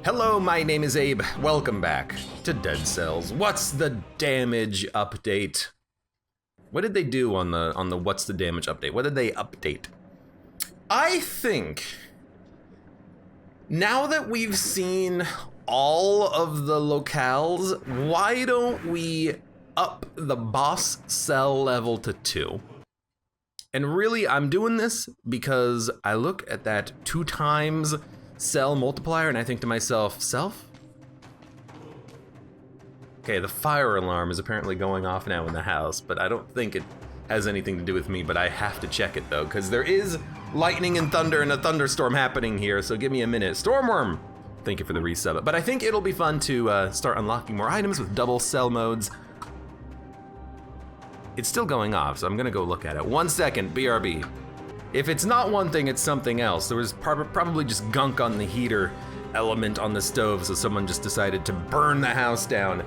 Hello, my name is Abe. Welcome back to Dead Cells. What's the damage update? What did they do on the what's the damage update? What did they update? I think now that we've seen all of the locales, why don't we up the boss cell level to 2? And really, I'm doing this because I look at that 2 times cell multiplier and I think to myself, okay, the fire alarm is apparently going off now in the house, but I don't think it has anything to do with me, but I have to check it though, because there is lightning and thunder and a thunderstorm happening here, so give me a minute. Stormworm, thank you for the resub. But I think it'll be fun to start unlocking more items with double cell modes. It's still going off, so I'm gonna go look at it. 1 second, BRB. If it's not one thing, it's something else. There was probably just gunk on the heater element on the stove, so someone just decided to burn the house down.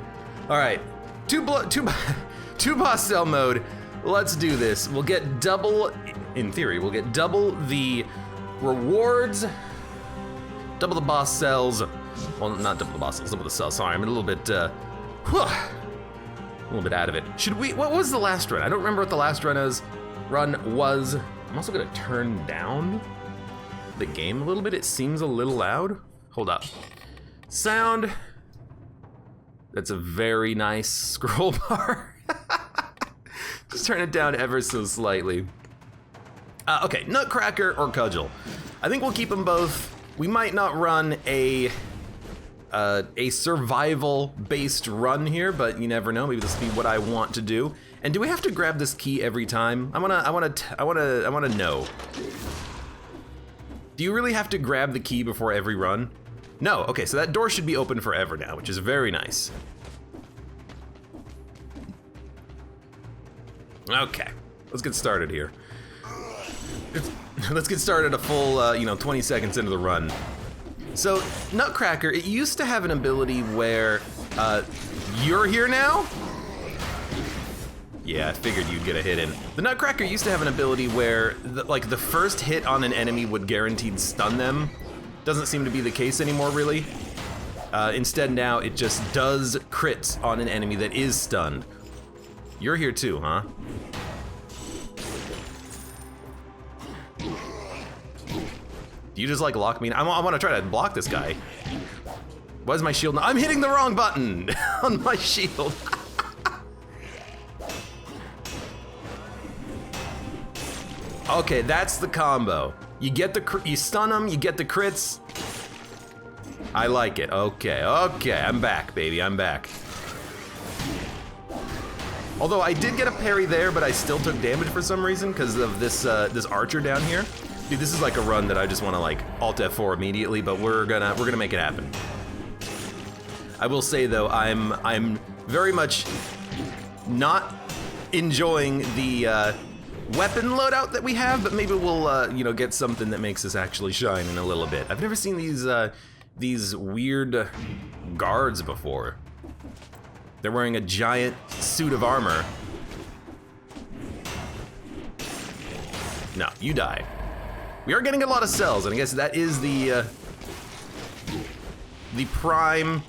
All right, two boss cell mode. Let's do this. We'll get double, in theory, we'll get double the rewards, double the boss cells. Well, not double the boss cells, double the cells. Sorry, I'm a little bit out of it. What was the last run? I don't remember what the last run was. I'm also gonna turn down the game a little bit. It seems a little loud. Hold up. Sound. That's a very nice scroll bar. Just turn it down ever so slightly. Okay, Nutcracker or Cudgel. I think we'll keep them both. We might not run a survival-based run here, but you never know. Maybe this will be what I want to do. And do we have to grab this key every time? I wanna know. Do you really have to grab the key before every run? No. Okay, so that door should be open forever now, which is very nice. Okay, let's get started here. Let's get started a full, 20 seconds into the run. So, Nutcracker, it used to have an ability where, you're here now? Yeah, I figured you'd get a hit in. The Nutcracker used to have an ability where, the first hit on an enemy would guaranteed stun them. Doesn't seem to be the case anymore, really. Instead now, it just does crits on an enemy that is stunned. You're here too, huh? Do you just lock me in? I want to try to block this guy. Why is my shield not? I'm hitting the wrong button on my shield. Okay, that's the combo. You get you stun them, you get the crits. I like it. Okay, I'm back, baby. I'm back. Although I did get a parry there, but I still took damage for some reason because of this this archer down here. Dude, this is like a run that I just want to Alt F4 immediately, but we're gonna make it happen. I will say though, I'm very much not enjoying the weapon loadout that we have, but maybe we'll get something that makes us actually shine in a little bit. I've never seen these weird guards before. They're wearing a giant suit of armor. No, you die. We are getting a lot of cells, and I guess that is the prime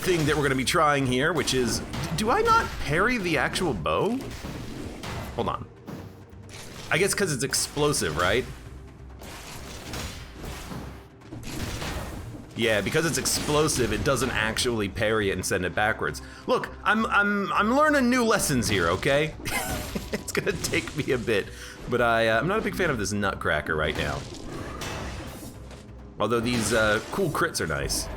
thing that we're gonna be trying here, which is, do I not parry the actual bow? Hold on. I guess because it's explosive, right? Yeah, because it's explosive, it doesn't actually parry it and send it backwards. Look, I'm learning new lessons here, okay? It's gonna take me a bit, but I'm not a big fan of this Nutcracker right now. Although these cool crits are nice.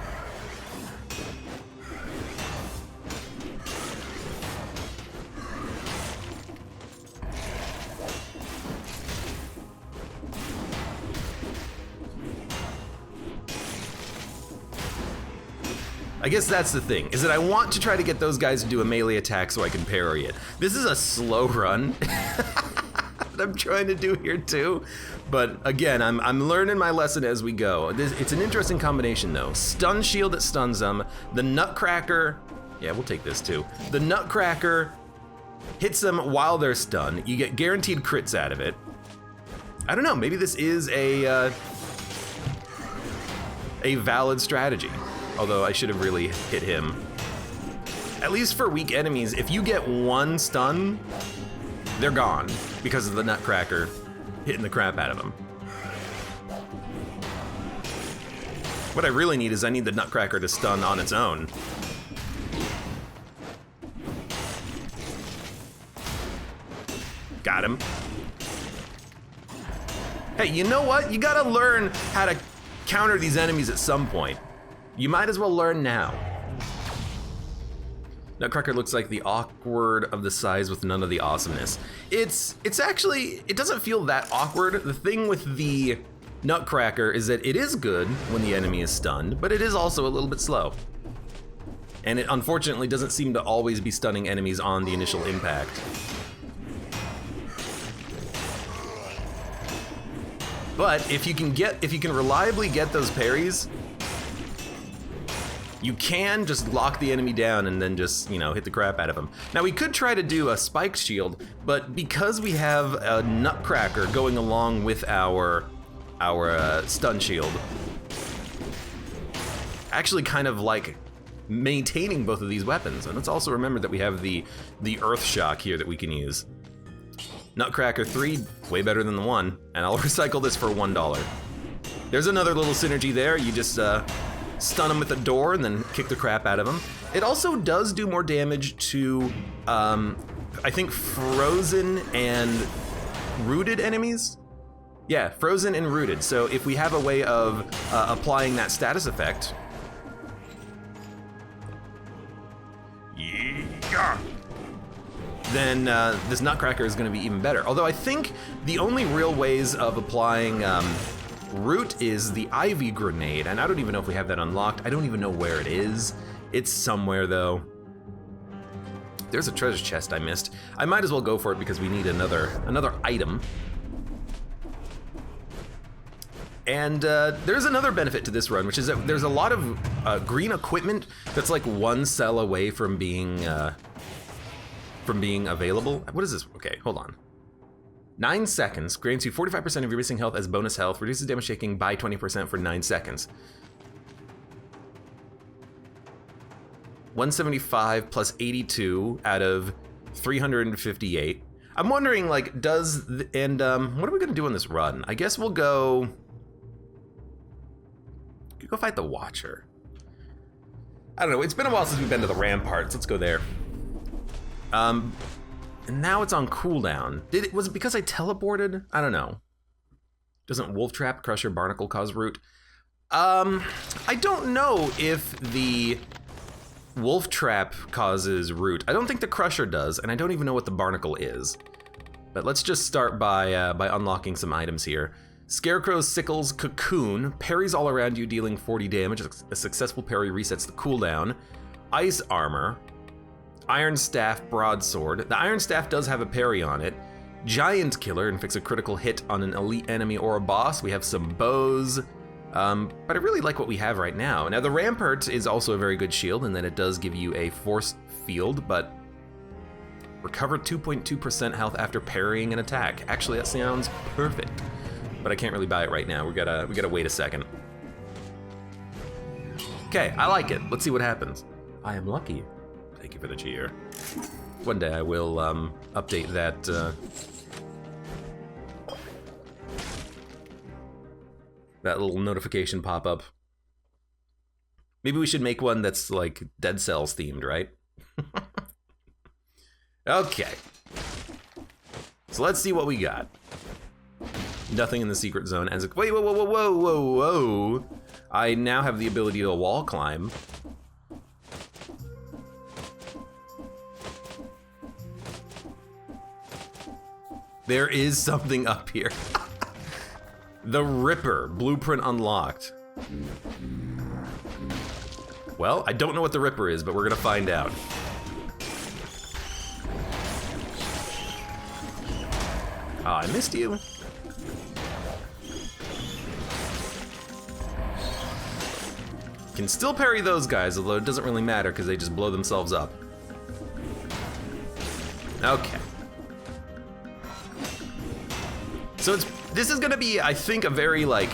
I guess that's the thing, is that I want to try to get those guys to do a melee attack so I can parry it. This is a slow run that I'm trying to do here too. But again, I'm learning my lesson as we go. It's an interesting combination though. Stun shield that stuns them, the Nutcracker, yeah, we'll take this too. The Nutcracker hits them while they're stunned. You get guaranteed crits out of it. I don't know, maybe this is a a valid strategy. Although I should have really hit him. At least for weak enemies, if you get one stun, they're gone because of the Nutcracker hitting the crap out of them. What I really need is I need the Nutcracker to stun on its own. Got him. Hey, you know what? You gotta learn how to counter these enemies at some point. You might as well learn now. Nutcracker looks like the awkward of the size with none of the awesomeness. It's actually, it doesn't feel that awkward. The thing with the Nutcracker is that it is good when the enemy is stunned, but it is also a little bit slow. And it unfortunately doesn't seem to always be stunning enemies on the initial impact. But if you can reliably get those parries, you can just lock the enemy down and then just, you know, hit the crap out of him. Now we could try to do a spiked shield, but because we have a Nutcracker going along with our stun shield, actually kind of like maintaining both of these weapons. And let's also remember that we have the Earth Shock here that we can use. Nutcracker 3, way better than the 1, and I'll recycle this for $1. There's another little synergy there. You just stun him with a door and then kick the crap out of him. It also does do more damage to, I think, frozen and rooted enemies. Yeah, frozen and rooted. So if we have a way of applying that status effect, yeah, then this Nutcracker is going to be even better. Although I think the only real ways of applying root is the Ivy Grenade, and I don't even know if we have that unlocked. I don't even know where it is. It's somewhere though. There's a treasure chest I missed. I might as well go for it because we need another item. And there's another benefit to this run, which is that there's a lot of green equipment that's like one cell away from being available. What is this? Okay, hold on. 9 seconds grants you 45% of your missing health as bonus health, reduces damage taking by 20% for 9 seconds. 175 plus 82 out of 358. I'm wondering, like, what are we gonna do on this run? I guess we'll go fight the Watcher. I don't know, it's been a while since we've been to the ramparts. Let's go there. And now it's on cooldown. Was it because I teleported? I don't know. Doesn't Wolf Trap, Crusher, Barnacle cause root? I don't know if the Wolf Trap causes root. I don't think the Crusher does, and I don't even know what the Barnacle is. But let's just start by unlocking some items here. Scarecrow's Sickle's Cocoon, parries all around you, dealing 40 damage. A successful parry resets the cooldown. Ice Armor. Iron Staff Broadsword. The Iron Staff does have a parry on it. Giant Killer, inflicts a critical hit on an elite enemy or a boss. We have some bows. But I really like what we have right now. Now the Rampart is also a very good shield in that it does give you a force field, but recover 2.2% health after parrying an attack. Actually, that sounds perfect. But I can't really buy it right now. We gotta wait a second. Okay, I like it. Let's see what happens. I am lucky. Thank you for the cheer. One day I will update that that little notification pop up. Maybe we should make one that's like Dead Cells themed, right? Okay. So let's see what we got. Nothing in the secret zone. As wait, whoa, whoa, whoa, whoa, whoa, whoa! I now have the ability to wall climb. There is something up here. The Ripper, blueprint unlocked. Well, I don't know what the Ripper is, but we're gonna find out. Oh, I missed you. Can still parry those guys, although it doesn't really matter because they just blow themselves up. Okay. So this is gonna be, I think, a very like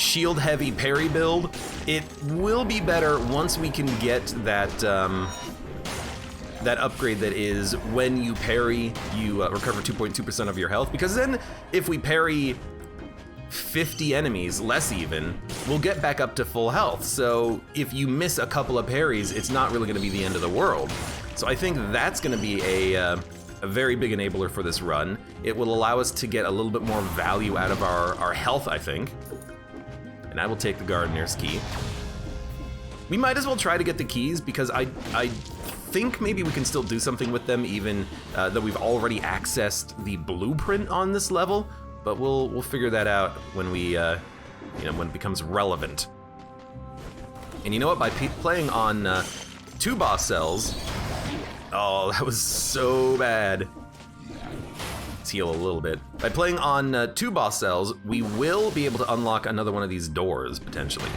shield heavy parry build. It will be better once we can get that that upgrade that is when you parry, you recover 2.2% of your health, because then if we parry 50 enemies, less even, we'll get back up to full health. So if you miss a couple of parries, it's not really gonna be the end of the world. So I think that's gonna be a very big enabler for this run. It will allow us to get a little bit more value out of our health, I think. And I will take the Gardener's Key. We might as well try to get the keys, because I think maybe we can still do something with them, even though we've already accessed the blueprint on this level. But we'll figure that out when we, when it becomes relevant. And you know what? By playing on 2 boss cells, oh, that was so bad. Let's heal a little bit. By playing on 2 boss cells, we will be able to unlock another one of these doors potentially.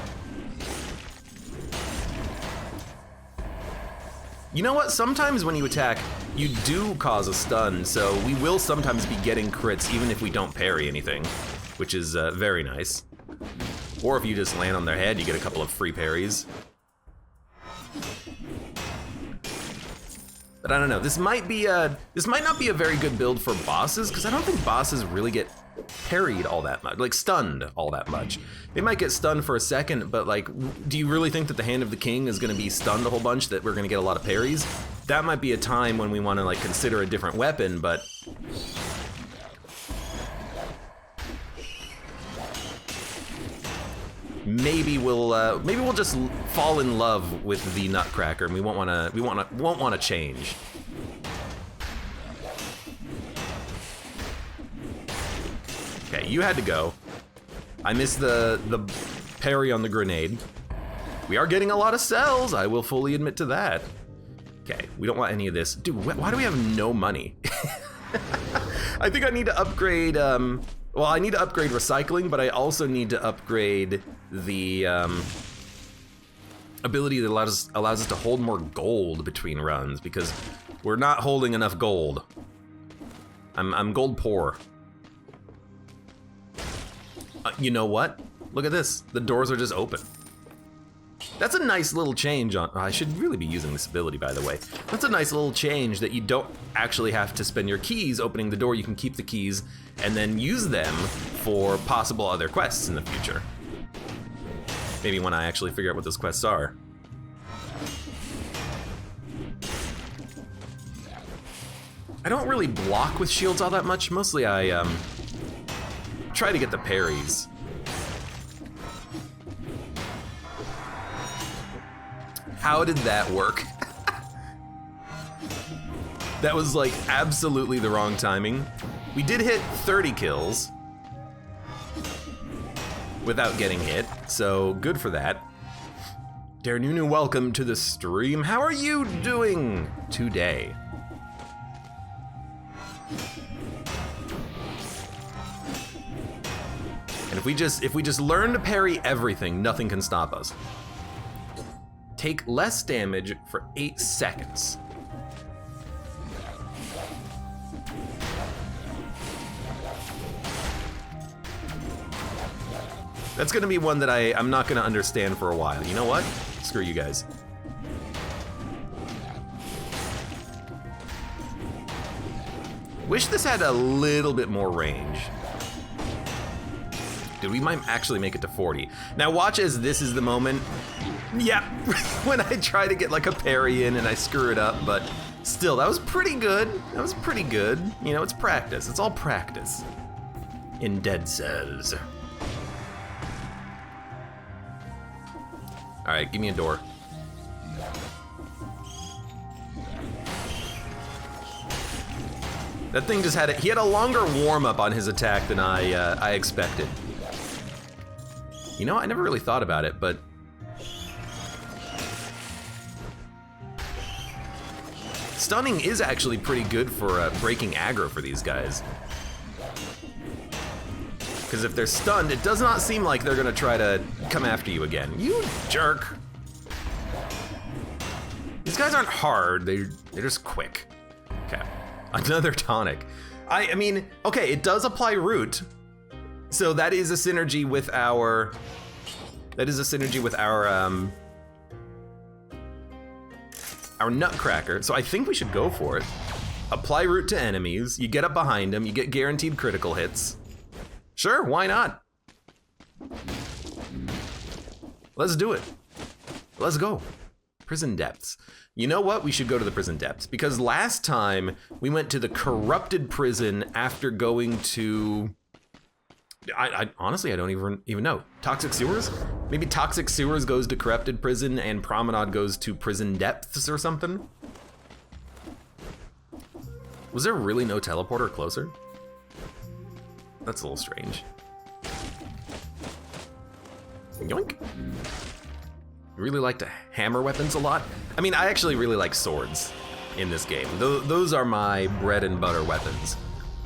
You know what? Sometimes when you attack, you do cause a stun, so we will sometimes be getting crits even if we don't parry anything, which is very nice. Or if you just land on their head, you get a couple of free parries. But I don't know. This might not be a very good build for bosses, because I don't think bosses really get parried all that much, like stunned all that much. They might get stunned for a second, but like, do you really think that the Hand of the King is going to be stunned a whole bunch, that we're going to get a lot of parries? That might be a time when we want to like consider a different weapon, but maybe we'll just fall in love with the Nutcracker, and we won't want to change. Okay, you had to go. I missed the parry on the grenade. We are getting a lot of cells, I will fully admit to that. Okay, we don't want any of this. Dude, why do we have no money? I think I need to upgrade, well, I need to upgrade recycling, but I also need to upgrade the ability that allows us to hold more gold between runs, because we're not holding enough gold. I'm gold poor. You know what? Look at this. The doors are just open. That's a nice little change on... I should really be using this ability, by the way. That's a nice little change that you don't actually have to spend your keys opening the door. You can keep the keys and then use them for possible other quests in the future. Maybe when I actually figure out what those quests are. I don't really block with shields all that much. Mostly I try to get the parries. How did that work? That was like absolutely the wrong timing. We did hit 30 kills without getting hit, so good for that. Darnunu, welcome to the stream. How are you doing today? And if we just learn to parry everything, nothing can stop us. Take less damage for 8 seconds. That's gonna be one that I'm not gonna understand for a while. You know what? Screw you guys. Wish this had a little bit more range. Dude, we might actually make it to 40. Now watch as this is the moment. Yeah, when I try to get like a parry in and I screw it up, but still, that was pretty good. That was pretty good. You know, it's practice. It's all practice in Dead Cells. All right, give me a door. That thing just he had a longer warm up on his attack than I expected. You know, I never really thought about it, but stunning is actually pretty good for breaking aggro for these guys. Because if they're stunned, it does not seem like they're gonna try to come after you again. You jerk. These guys aren't hard, they're just quick. Okay, another tonic. I mean, okay, it does apply root, So that is a synergy with our. Our Nutcracker. So I think we should go for it. Apply root to enemies. You get up behind them. You get guaranteed critical hits. Sure, why not? Let's do it. Let's go. Prison depths. You know what? We should go to the prison depths because last time we went to the corrupted prison after going to. I honestly, I don't even know. Toxic sewers? Maybe toxic sewers goes to corrupted prison and promenade goes to prison depths or something? Was there really no teleporter closer? That's a little strange. Yoink. I really like to hammer weapons a lot. I mean, I actually really like swords in this game. Those are my bread and butter weapons.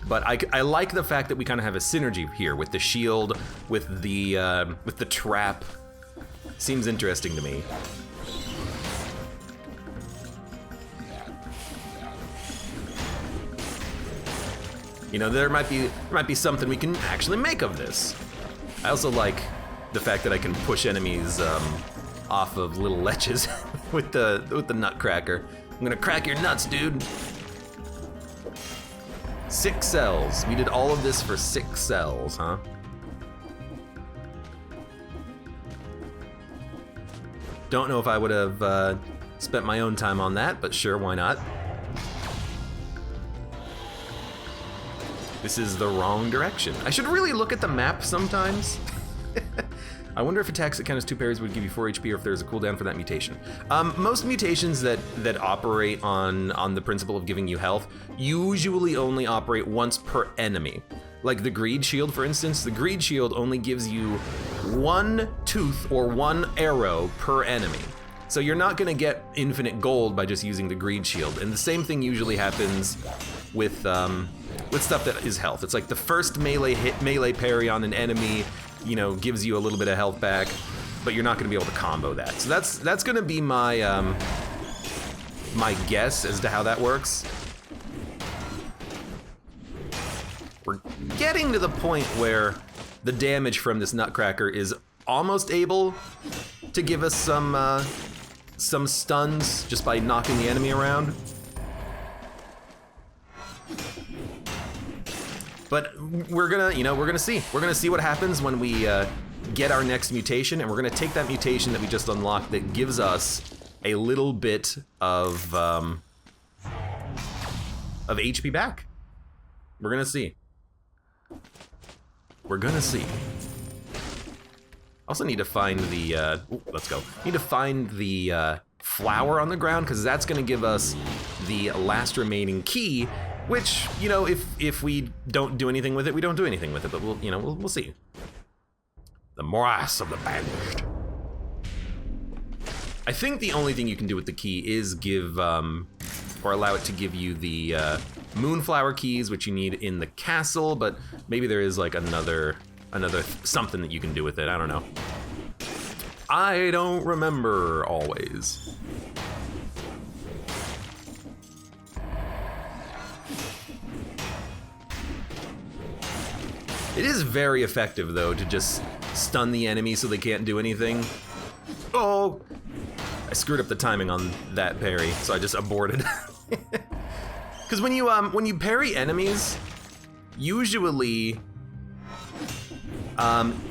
But I like the fact that we kind of have a synergy here with the shield, with the trap. Seems interesting to me. You know, there might be something we can actually make of this. I also like the fact that I can push enemies off of little ledges with the Nutcracker. I'm gonna crack your nuts, dude. 6 cells. We did all of this for 6 cells, huh? Don't know if I would have spent my own time on that, but sure, why not? This is the wrong direction. I should really look at the map sometimes. I wonder if attacks that count as 2 parries would give you 4 HP or if there's a cooldown for that mutation. Most mutations that operate on the principle of giving you health usually only operate once per enemy. Like the Greed Shield, for instance, the Greed Shield only gives you 1 tooth or 1 arrow per enemy. So you're not gonna get infinite gold by just using the Greed Shield. And the same thing usually happens with stuff that is health. It's like the first melee parry on an enemy, you know, gives you a little bit of health back, but you're not gonna be able to combo that. So that's gonna be my my guess as to how that works. We're getting to the point where the damage from this Nutcracker is almost able to give us some stuns just by knocking the enemy around. But we're gonna see. We're gonna see what happens when we get our next mutation, and we're gonna take that mutation that we just unlocked that gives us a little bit of HP back. We're gonna see. We're gonna see. Also need to find the, let's go. Need to find the flower on the ground, because that's gonna give us the last remaining key, which, you know, if we don't do anything with it, we don't do anything with it, but we'll see. The morass of the banished. I think the only thing you can do with the key is give, or allow it to give you the moonflower keys, which you need in the castle, but maybe there is like another something that you can do with it, I don't know. I don't remember always. It is very effective though to just stun the enemy so they can't do anything. Oh, I screwed up the timing on that parry, so I just aborted. Because when you parry enemies, usually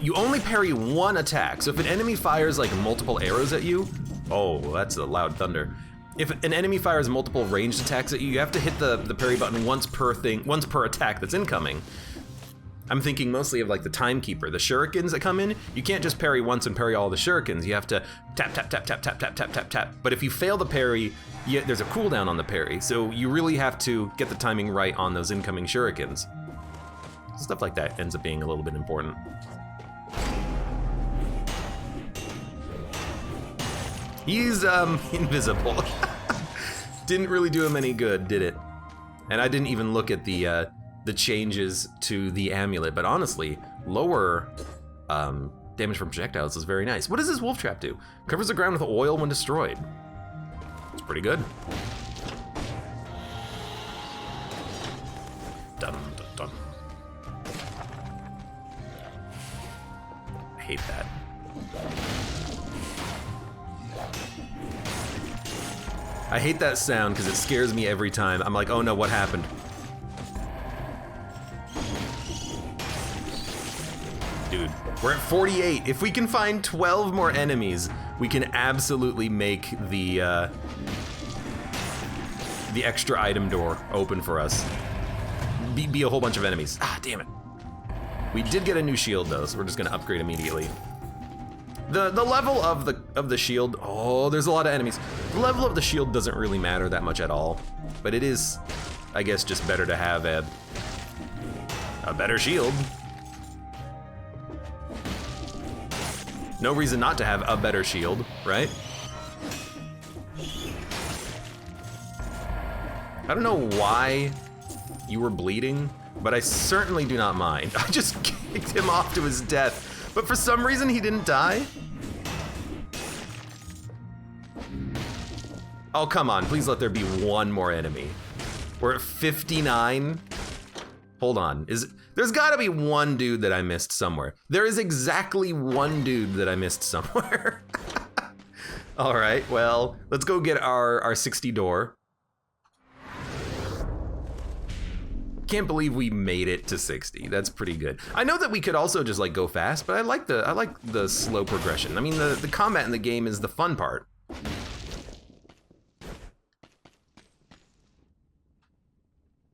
you only parry 1 attack. So if an enemy fires like multiple arrows at you, oh, that's a loud thunder. If an enemy fires multiple ranged attacks at you, you have to hit the parry button once per attack that's incoming. I'm thinking mostly of like the timekeeper, the shurikens that come in. You can't just parry once and parry all the shurikens. You have to tap, tap, tap, tap, tap, tap, tap, tap, tap. But if you fail the parry, there's a cooldown on the parry. So you really have to get the timing right on those incoming shurikens. Stuff like that ends up being a little bit important. He's invisible. Didn't really do him any good, did it? And I didn't even look at the changes to the amulet, but honestly, lower damage from projectiles is very nice. What does this wolf trap do? Covers the ground with oil when destroyed. It's pretty good. Dun, dun, dun. hate that. I hate that sound because it scares me every time. I'm like, oh no, what happened? Dude, we're at 48. If we can find 12 more enemies, we can absolutely make the extra item door open for us. Be a whole bunch of enemies. Ah, damn it. We did get a new shield though, so we're just gonna upgrade immediately. The level of the shield, oh, there's a lot of enemies. The level of the shield doesn't really matter that much at all, but it is, I guess, just better to have a better shield. No reason not to have a better shield, right? I don't know why you were bleeding, but I certainly do not mind. I just kicked him off to his death. But for some reason, he didn't die? Oh, come on, please let there be one more enemy. We're at 59. Hold on, there's gotta be one dude that I missed somewhere. There is exactly one dude that I missed somewhere. All right, well, let's go get our 60 door. Can't believe we made it to 60. That's pretty good. I know that we could also just like go fast, but I like the slow progression. I mean, the combat in the game is the fun part.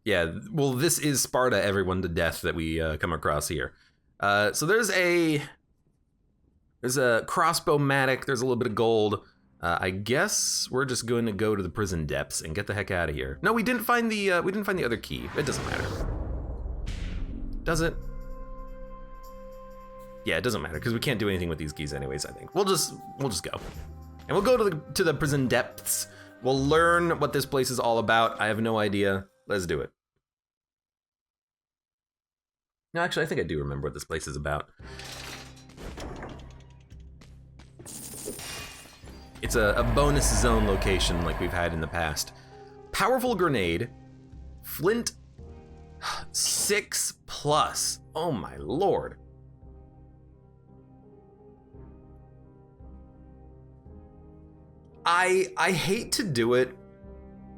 Yeah, well, this is Sparta, everyone to death that we come across here. So there's a crossbow-matic. There's a little bit of gold. I guess we're just going to go to the prison depths and get the heck out of here. No, we didn't find the other key. It doesn't matter. Does it? Yeah, it doesn't matter because we can't do anything with these keys anyways, I think. We'll just go. And we'll go to the prison depths. We'll learn what this place is all about. I have no idea. Let's do it. No, actually, I think I do remember what this place is about. It's a bonus zone location like we've had in the past. Powerful grenade, flint, 6+. Oh my lord. I hate to do it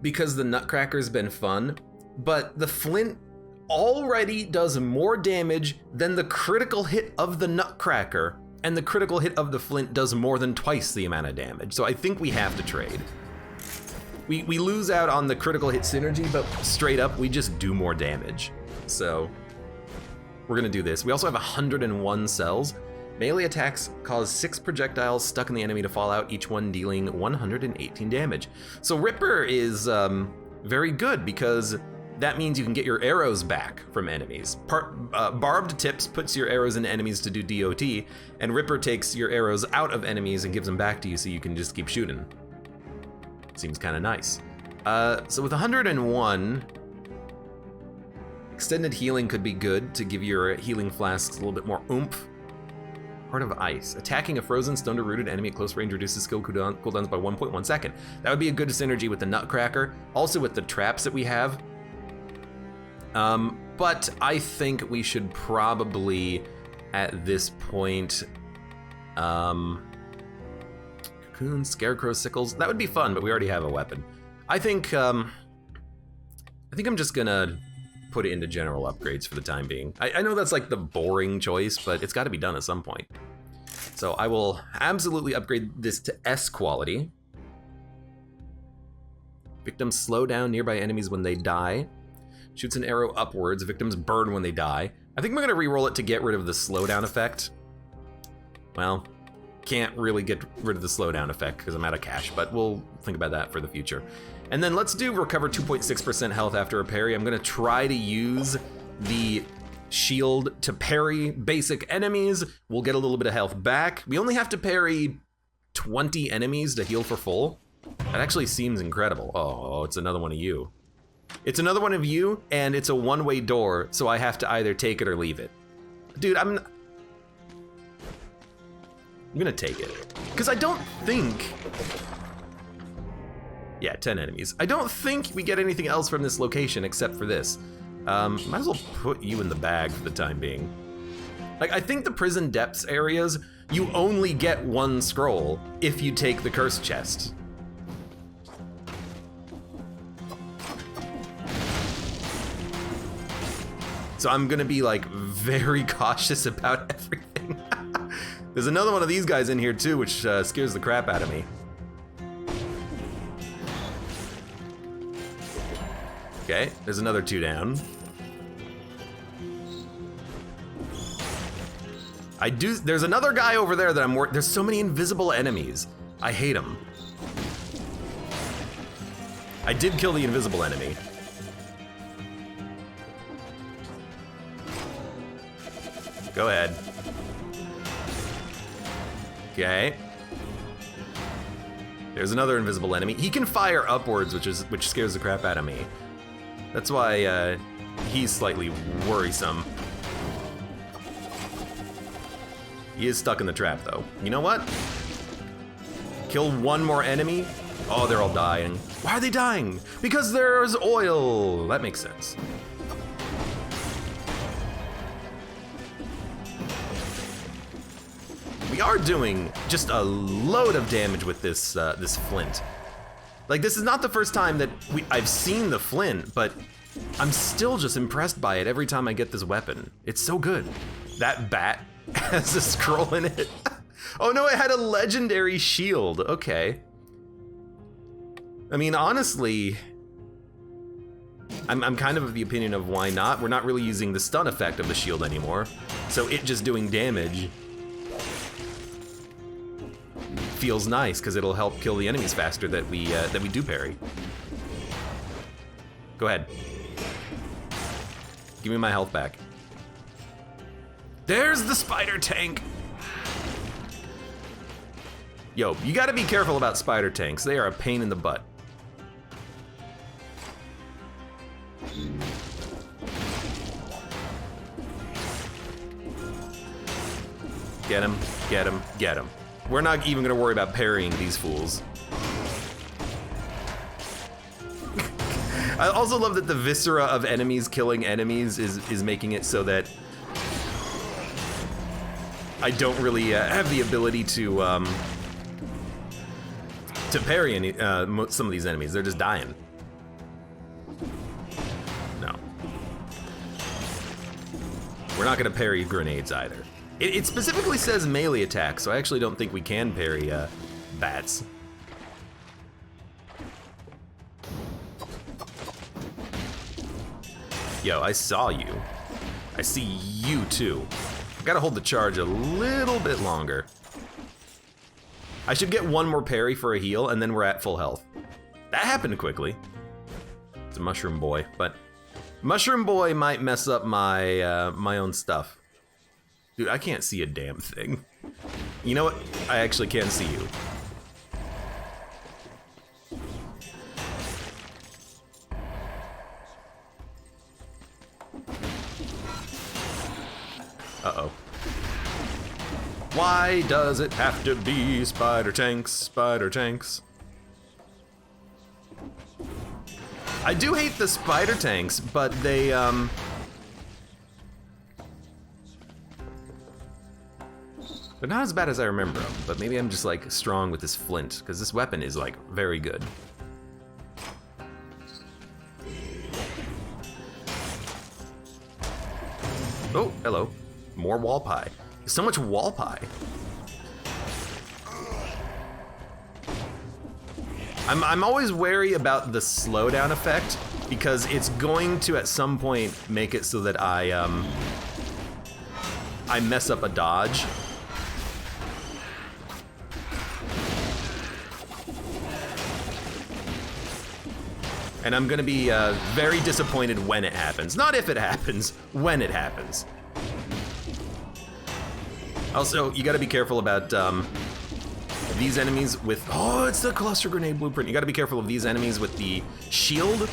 because the Nutcracker's been fun, but the flint already does more damage than the critical hit of the Nutcracker. And the critical hit of the flint does more than twice the amount of damage. So I think we have to trade. We lose out on the critical hit synergy, but straight up, we just do more damage. So we're gonna do this. We also have 101 cells. Melee attacks cause 6 projectiles stuck in the enemy to fall out, each one dealing 118 damage. So Ripper is very good because that means you can get your arrows back from enemies. Barbed tips puts your arrows into enemies to do DOT, and Ripper takes your arrows out of enemies and gives them back to you so you can just keep shooting. Seems kind of nice. So with 101, extended healing could be good to give your healing flasks a little bit more oomph. Heart of Ice. Attacking a frozen, stunned, or rooted enemy at close range reduces skill cooldowns by 1.1 second. That would be a good synergy with the Nutcracker. Also with the traps that we have. But I think we should probably, at this point, cocoon, scarecrow, sickles. That would be fun, but we already have a weapon. I think I'm just gonna put it into general upgrades for the time being. I know that's like the boring choice, but it's got to be done at some point. So I will absolutely upgrade this to S quality. Victims slow down nearby enemies when they die. Shoots an arrow upwards. Victims burn when they die. I think we're gonna re-roll it to get rid of the slowdown effect. Well, can't really get rid of the slowdown effect because I'm out of cash, but we'll think about that for the future. And then let's do recover 2.6% health after a parry. I'm gonna try to use the shield to parry basic enemies. We'll get a little bit of health back. We only have to parry 20 enemies to heal for full. That actually seems incredible. Oh, it's another one of you. It's another one of you, and it's a one-way door, so I have to either take it or leave it. Dude, I'm gonna take it. Because I don't think... Yeah, 10 enemies. I don't think we get anything else from this location except for this. Might as well put you in the bag for the time being. Like, I think the prison depths areas, you only get one scroll if you take the curse chest. So I'm gonna be like very cautious about everything. There's another one of these guys in here too, which scares the crap out of me. Okay, there's another 2 down. There's another guy over there that there's so many invisible enemies. I hate them. I did kill the invisible enemy. Go ahead. Okay. There's another invisible enemy. He can fire upwards, which scares the crap out of me. That's why he's slightly worrisome. He is stuck in the trap, though. You know what? Kill one more enemy. Oh, they're all dying. Why are they dying? Because there's oil. That makes sense. We are doing just a load of damage with this this flint. Like, this is not the first time that I've seen the flint, but I'm still just impressed by it every time I get this weapon. It's so good. That bat has a scroll in it. Oh no, it had a legendary shield. Okay. I mean, honestly, I'm kind of the opinion of why not. We're not really using the stun effect of the shield anymore, so it just doing damage feels nice because it'll help kill the enemies faster that we do parry. Go ahead. Give me my health back. There's the spider tank. Yo, you gotta be careful about spider tanks. They are a pain in the butt. Get him, get him, get him. We're not even gonna worry about parrying these fools. I also love that the viscera of enemies killing enemies is making it so that I don't really have the ability to parry any, some of these enemies. They're just dying. No. We're not gonna parry grenades either. It specifically says melee attack, so I actually don't think we can parry bats. Yo, I saw you. I see you too. I gotta hold the charge a little bit longer. I should get one more parry for a heal, and then we're at full health. That happened quickly. It's a mushroom boy, but mushroom boy might mess up my my own stuff. Dude, I can't see a damn thing. You know what? I actually can see you. Uh-oh. Why does it have to be spider tanks, spider tanks? I do hate the spider tanks, but they, they're not as bad as I remember them, but maybe I'm just like strong with this flint, because this weapon is like very good. Oh, hello. More wall pie. So much wall pie. I'm always wary about the slowdown effect, because it's going to at some point make it so that I mess up a dodge. And I'm gonna be very disappointed when it happens. Not if it happens, when it happens. Also, you gotta be careful about these enemies with, oh, it's the cluster grenade blueprint. You gotta be careful of these enemies with the shield.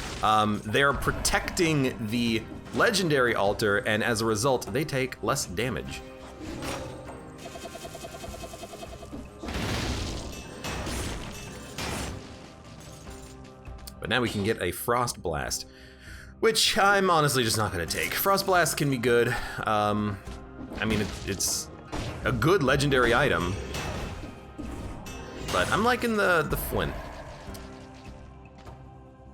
They're protecting the legendary altar, and as a result, they take less damage. But now we can get a Frost Blast, which I'm honestly just not gonna take. Frost Blast can be good. I mean, it's a good legendary item, but I'm liking the flint.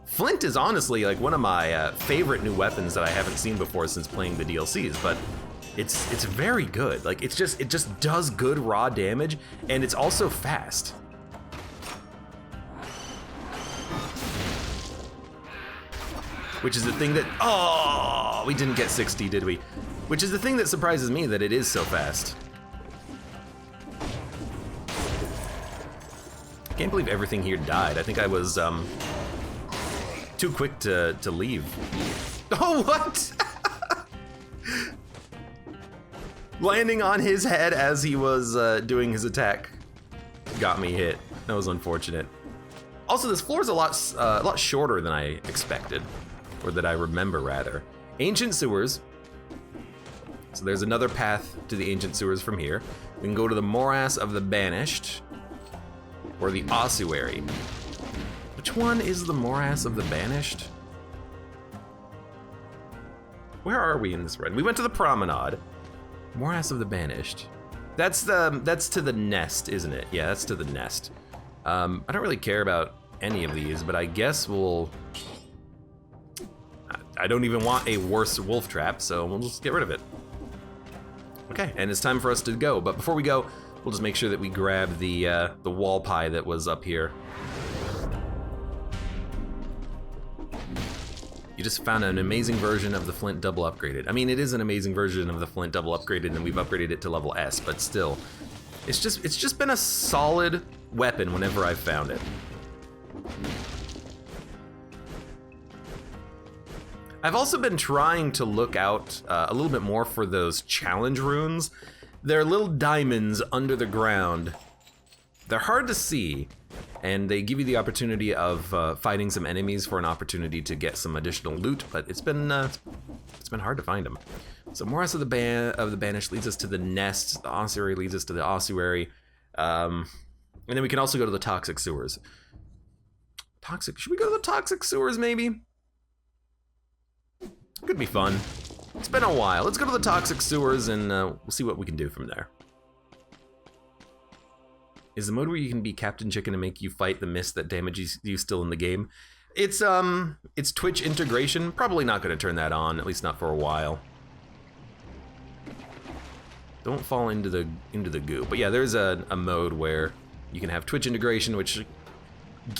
Flint is honestly like one of my favorite new weapons that I haven't seen before since playing the DLCs, but it's very good. Like it just does good raw damage, and it's also fast. Which is the thing that, oh, we didn't get 60, did we? Which is the thing that surprises me, that it is so fast. I can't believe everything here died. I think I was too quick to leave. Oh, what? Landing on his head as he was doing his attack got me hit. That was unfortunate. Also, this floor is a lot shorter than I expected. Or that I remember, rather. Ancient sewers. So there's another path to the ancient sewers from here. We can go to the morass of the banished, or the ossuary. Which one is the morass of the banished? Where are we in this run? We went to the promenade. Morass of the banished. That's to the nest, isn't it? Yeah, that's to the nest. I don't really care about any of these, but I guess we'll. I don't even want a worse wolf trap, so we'll just get rid of it. Okay, and it's time for us to go. But before we go, we'll just make sure that we grab the wall pie that was up here. You just found an amazing version of the flint double upgraded. I mean, it is an amazing version of the flint double upgraded, and we've upgraded it to level S, but still, it's just been a solid weapon whenever I've found it. I've also been trying to look out a little bit more for those challenge runes. They're little diamonds under the ground. They're hard to see, and they give you the opportunity of fighting some enemies for an opportunity to get some additional loot, but it's been hard to find them. So morass of the banished leads us to the nest. The ossuary leads us to the ossuary, and then we can also go to the toxic sewers. Should we go to the toxic sewers maybe? Could be fun. It's been a while. Let's go to the toxic sewers and we'll see what we can do from there. Is the mode where you can be Captain Chicken and make you fight the mist that damages you still in the game? It's Twitch integration. Probably not going to turn that on, at least not for a while. Don't fall into the goo. But yeah, there's a mode where you can have Twitch integration, which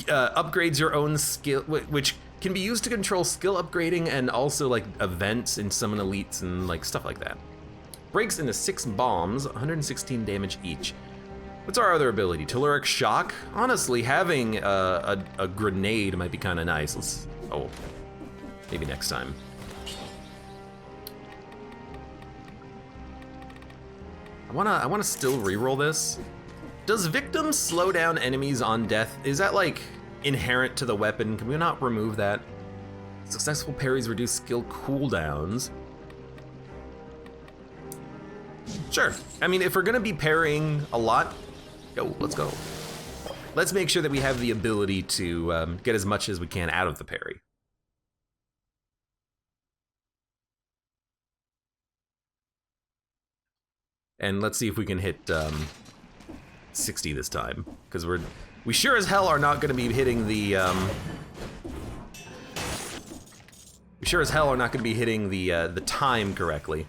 upgrades your own skill, which can be used to control skill upgrading and also like events and summon elites and like stuff like that. Breaks into 6 bombs, 116 damage each. What's our other ability? Telluric shock? Honestly, having a grenade might be kind of nice. Maybe next time. I wanna still reroll this. Does victims slow down enemies on death? Is that like inherent to the weapon? Can we not remove that? Successful parries reduce skill cooldowns. Sure. I mean, if we're gonna be parrying a lot, let's go. Let's make sure that we have the ability to get as much as we can out of the parry. And let's see if we can hit 60 this time, because we sure as hell are not going to be hitting the the time correctly.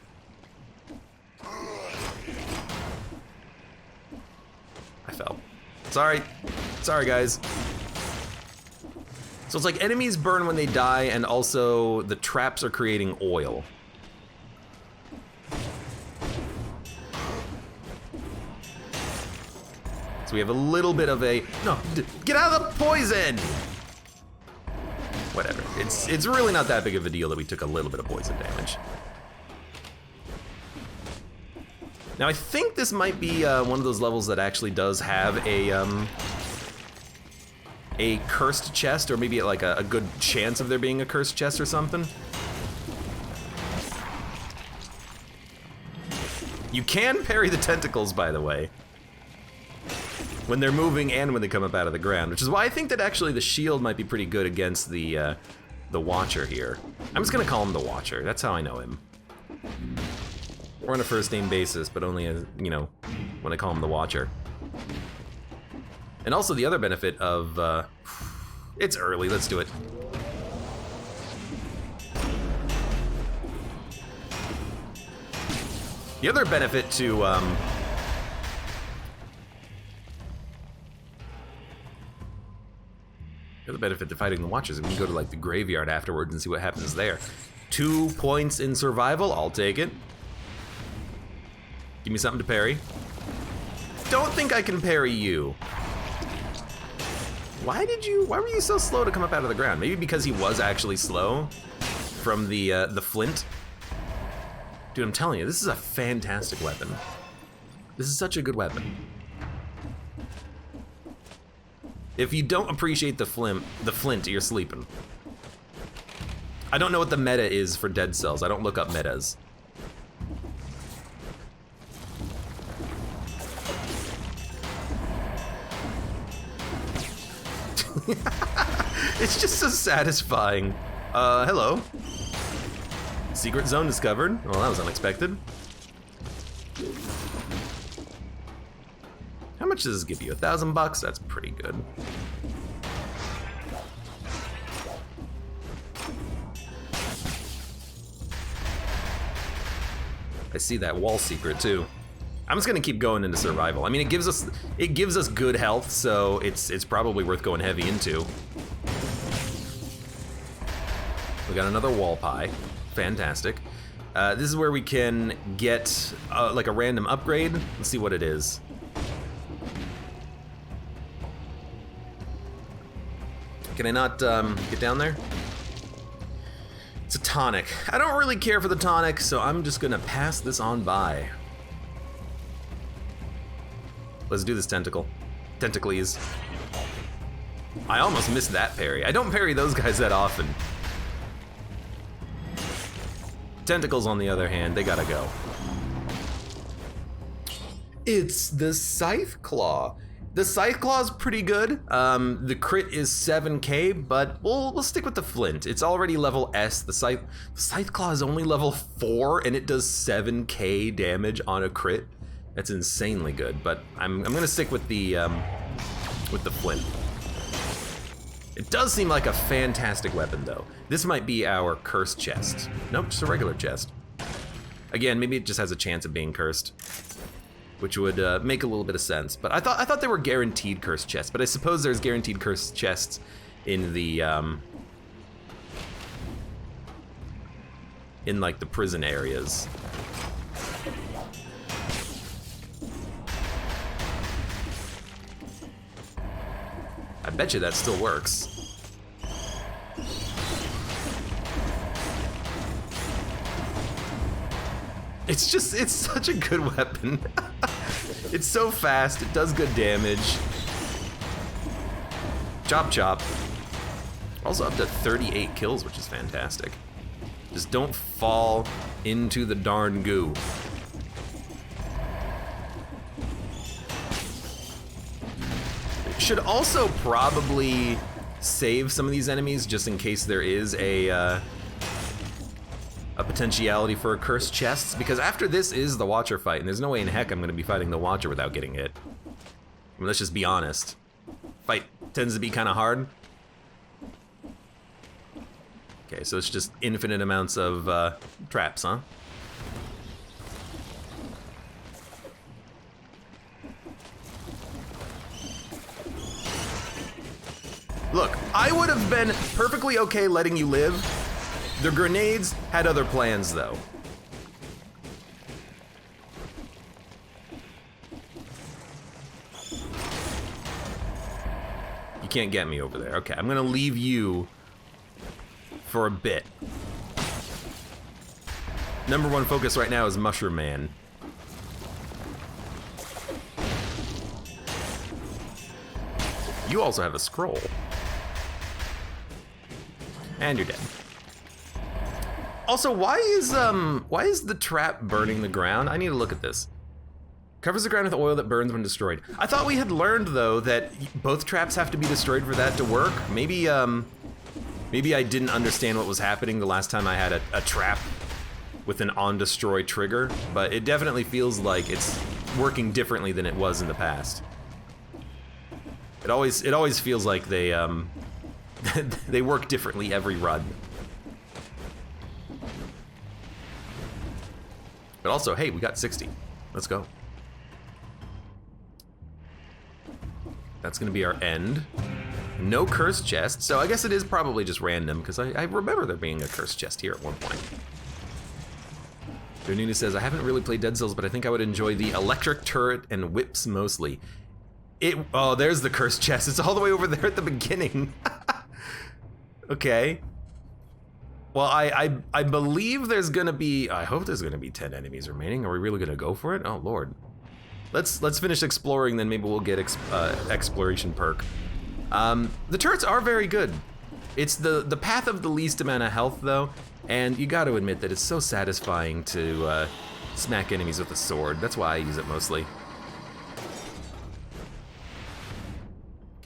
I fell. Sorry guys. So it's like enemies burn when they die, and also the traps are creating oil. So we have a little bit of a, no, get out of the poison! Whatever, it's really not that big of a deal that we took a little bit of poison damage. Now I think this might be one of those levels that actually does have a cursed chest, or maybe like a good chance of there being a cursed chest or something. You can parry the tentacles, by the way, when they're moving and when they come up out of the ground, which is why I think that actually the shield might be pretty good against the Watcher here. I'm just gonna call him the Watcher. That's how I know him. We're on a first name basis, but only as, you know, when I call him the Watcher. And also the other benefit of, it's early, let's do it. The other benefit to, the other benefit to fighting the Watchers, we can go to like the graveyard afterwards and see what happens there. 2 points in survival, I'll take it. Give me something to parry. Don't think I can parry you. Why were you so slow to come up out of the ground? Maybe because he was actually slow from the flint. Dude, I'm telling you, this is a fantastic weapon. This is such a good weapon. If you don't appreciate the flint, you're sleeping. I don't know what the meta is for Dead Cells. I don't look up metas. It's just so satisfying. Hello. Secret zone discovered. Well, that was unexpected. How much does this give you? $1,000? That's pretty good. I see that wall secret too. I'm just gonna keep going into survival. I mean, it gives us good health, so it's probably worth going heavy into. We got another wall pie. Fantastic. This is where we can get like a random upgrade. Let's see what it is. Can I not get down there? It's a tonic. I don't really care for the tonic, so I'm just gonna pass this on by. Let's do this tentacle. Tentacles. I almost missed that parry. I don't parry those guys that often. Tentacles, on the other hand, they gotta go. It's the Scythe Claw. The Scythe Claw is pretty good. The crit is 7k, but we'll stick with the Flint. It's already level S. The Scythe Claw is only level 4, and it does 7k damage on a crit. That's insanely good, but I'm gonna stick with the Flint. It does seem like a fantastic weapon, though. This might be our cursed chest. Nope, just a regular chest. Again, maybe it just has a chance of being cursed, which would make a little bit of sense. But I thought there were guaranteed cursed chests, but I suppose there's guaranteed cursed chests in the in like the prison areas. I bet you that still works. It's such a good weapon. It's so fast, it does good damage. Chop chop. Also up to 38 kills, which is fantastic. Just don't fall into the darn goo. Should also probably save some of these enemies just in case there is a potentiality for a cursed chest, because after this is the Watcher fight, and there's no way in heck I'm going to be fighting the Watcher without getting hit. I mean, let's just be honest. Fight tends to be kind of hard. Okay, so it's just infinite amounts of traps, huh? Look, I would have been perfectly okay letting you live. The grenades had other plans, though. You can't get me over there. Okay, I'm gonna leave you for a bit. Number one focus right now is Mushroom Man. You also have a scroll. And you're dead. Also, why is the trap burning the ground? I need to look at this. Covers the ground with oil that burns when destroyed. I thought we had learned, though, that both traps have to be destroyed for that to work. Maybe I didn't understand what was happening the last time I had a trap with an on-destroy trigger, but it definitely feels like it's working differently than it was in the past. It always feels like they they work differently every run. But also, hey, we got 60. Let's go. That's gonna be our end. No cursed chest, so I guess it is probably just random, because I remember there being a cursed chest here at one point. Nuna says, I haven't really played Dead Cells, but I think I would enjoy the electric turret and whips mostly. Oh, there's the cursed chest. It's all the way over there at the beginning. Okay. Well, I believe there's gonna be, I hope there's gonna be 10 enemies remaining. Are we really gonna go for it? Oh, Lord. Let's finish exploring, then maybe we'll get exploration perk. The turrets are very good. It's the path of the least amount of health, though, and you gotta admit that it's so satisfying to smack enemies with a sword. That's why I use it mostly.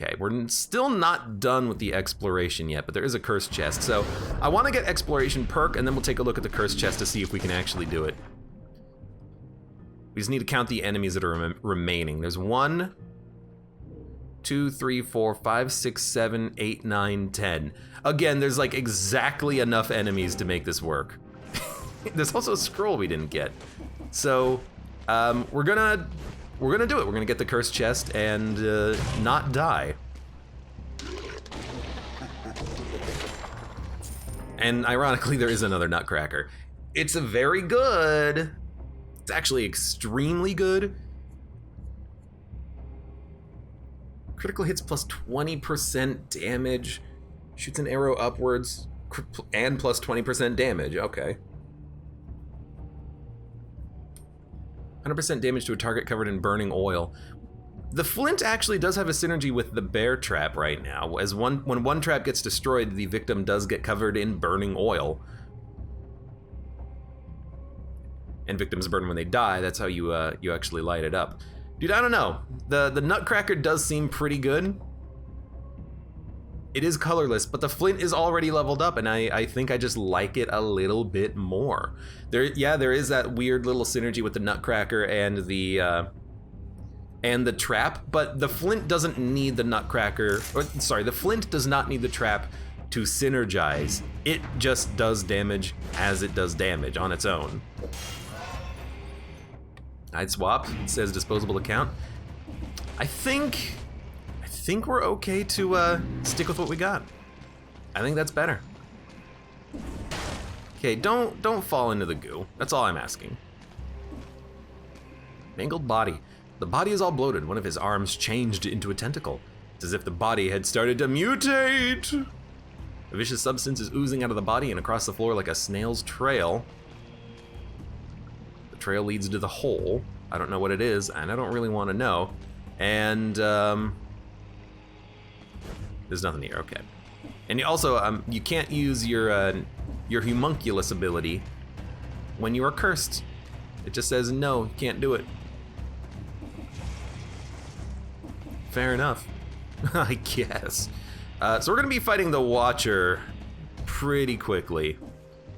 Okay, we're still not done with the exploration yet, but there is a cursed chest, so I want to get exploration perk, and then we'll take a look at the cursed chest to see if we can actually do it. We just need to count the enemies that are remaining. There's 1, 2, 3, 4, 5, 6, 7, 8, 9, 10. Again, there's like exactly enough enemies to make this work. There's also a scroll we didn't get. So, we're gonna do it. We're gonna get the cursed chest and not die. And ironically, there is another nutcracker. It's a very good. It's actually extremely good. Critical hits plus 20% damage. Shoots an arrow upwards and plus 20% damage. Okay. 100% damage to a target covered in burning oil. The flint actually does have a synergy with the bear trap right now. As when one trap gets destroyed, the victim does get covered in burning oil. And victims burn when they die. That's how you actually light it up. Dude, I don't know. The nutcracker does seem pretty good. It is colorless, but the flint is already leveled up, and I think I just like it a little bit more. There is that weird little synergy with the nutcracker and the trap, but the flint doesn't need the nutcracker, or sorry, the flint does not need the trap to synergize. It just does damage as it does damage on its own. I'd swap. It says disposable account. I think we're okay to stick with what we got. I think that's better. Okay, don't fall into the goo. That's all I'm asking. Mangled body. The body is all bloated. One of his arms changed into a tentacle. It's as if the body had started to mutate. A vicious substance is oozing out of the body and across the floor like a snail's trail. The trail leads to the hole. I don't know what it is, and I don't really want to know. And there's nothing here. Okay. And you also you can't use your homunculus ability when you are cursed. It just says no, you can't do it. Fair enough, I guess. So we're gonna be fighting the Watcher pretty quickly.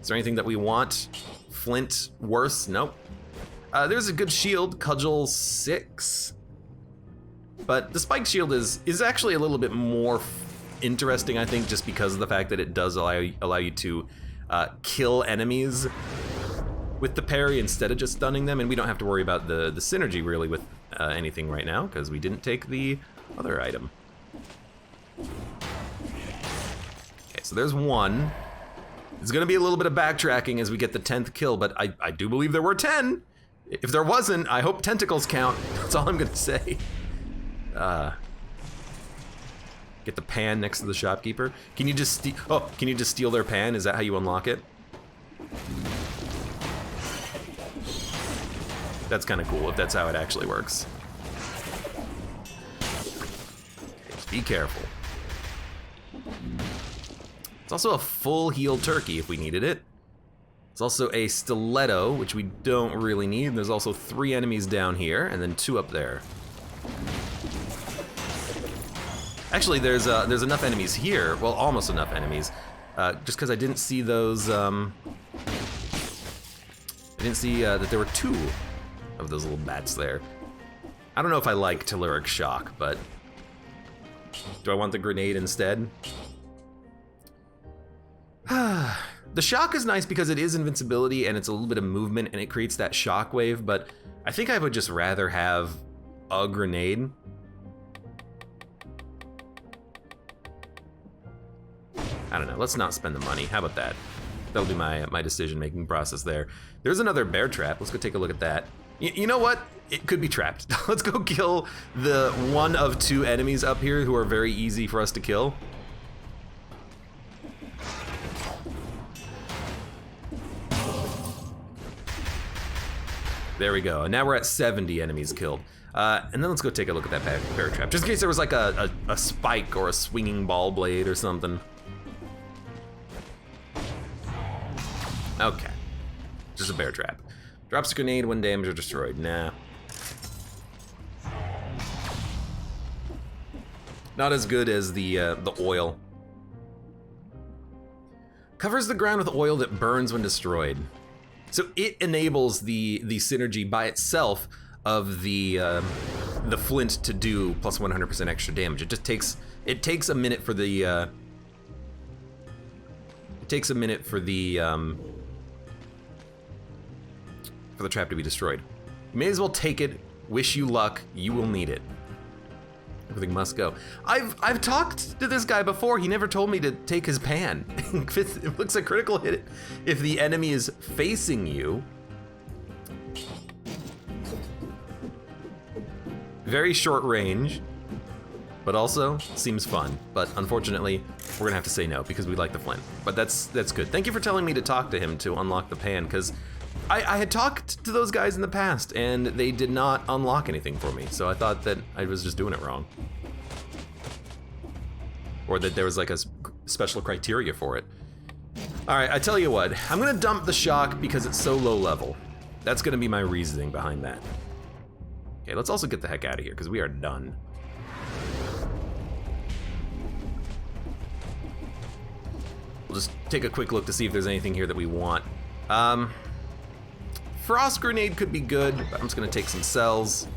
Is there anything that we want? Flint worse? Nope. There's a good shield, Cudgel 6. But the spike shield is actually a little bit more interesting, I think, just because of the fact that it does allow you to kill enemies with the parry instead of just stunning them, and we don't have to worry about the synergy really with anything right now because we didn't take the other item. Okay, so there's one. It's gonna be a little bit of backtracking as we get the 10th kill, but I do believe there were 10. If there wasn't, I hope tentacles count. That's all I'm gonna say. Get the pan next to the shopkeeper. Can you just steal their pan? Is that how you unlock it? That's kind of cool if that's how it actually works. Okay, just be careful. It's also a full heal turkey if we needed it. It's also a stiletto, which we don't really need. There's also 3 enemies down here and then 2 up there. Actually, there's enough enemies here. Well, almost enough enemies. Just because I didn't see those I didn't see that there were 2 of those little bats there. I don't know if I like Telluric Shock, but do I want the grenade instead? The shock is nice because it is invincibility and it's a little bit of movement and it creates that shock wave, but I think I would just rather have a grenade. I don't know, let's not spend the money. How about that? That'll be my decision-making process there. There's another bear trap. Let's go take a look at that. You know what? It could be trapped. Let's go kill the 1 of 2 enemies up here who are very easy for us to kill. There we go. And now we're at 70 enemies killed. And then let's go take a look at that bear trap, just in case there was like a spike or a swinging ball blade or something. Okay, just a bear trap. Drops a grenade when damaged or destroyed. Nah. Not as good as the oil. Covers the ground with oil that burns when destroyed. So it enables the synergy by itself of the flint to do plus 100% extra damage. It takes a minute for the trap to be destroyed. You may as well take it. Wish you luck. You will need it. Everything must go. I've talked to this guy before. He never told me to take his pan. It looks a critical hit if the enemy is facing you. Very short range, but also seems fun. But unfortunately, we're gonna have to say no because we like the flint. But that's good. Thank you for telling me to talk to him to unlock the pan, because I had talked to those guys in the past and they did not unlock anything for me. So I thought that I was just doing it wrong. Or that there was like a special criteria for it. All right, I tell you what, I'm gonna dump the shock because it's so low level. That's gonna be my reasoning behind that. Okay, let's also get the heck out of here because we are done. We'll just take a quick look to see if there's anything here that we want. Frost grenade could be good, but I'm just gonna take some cells.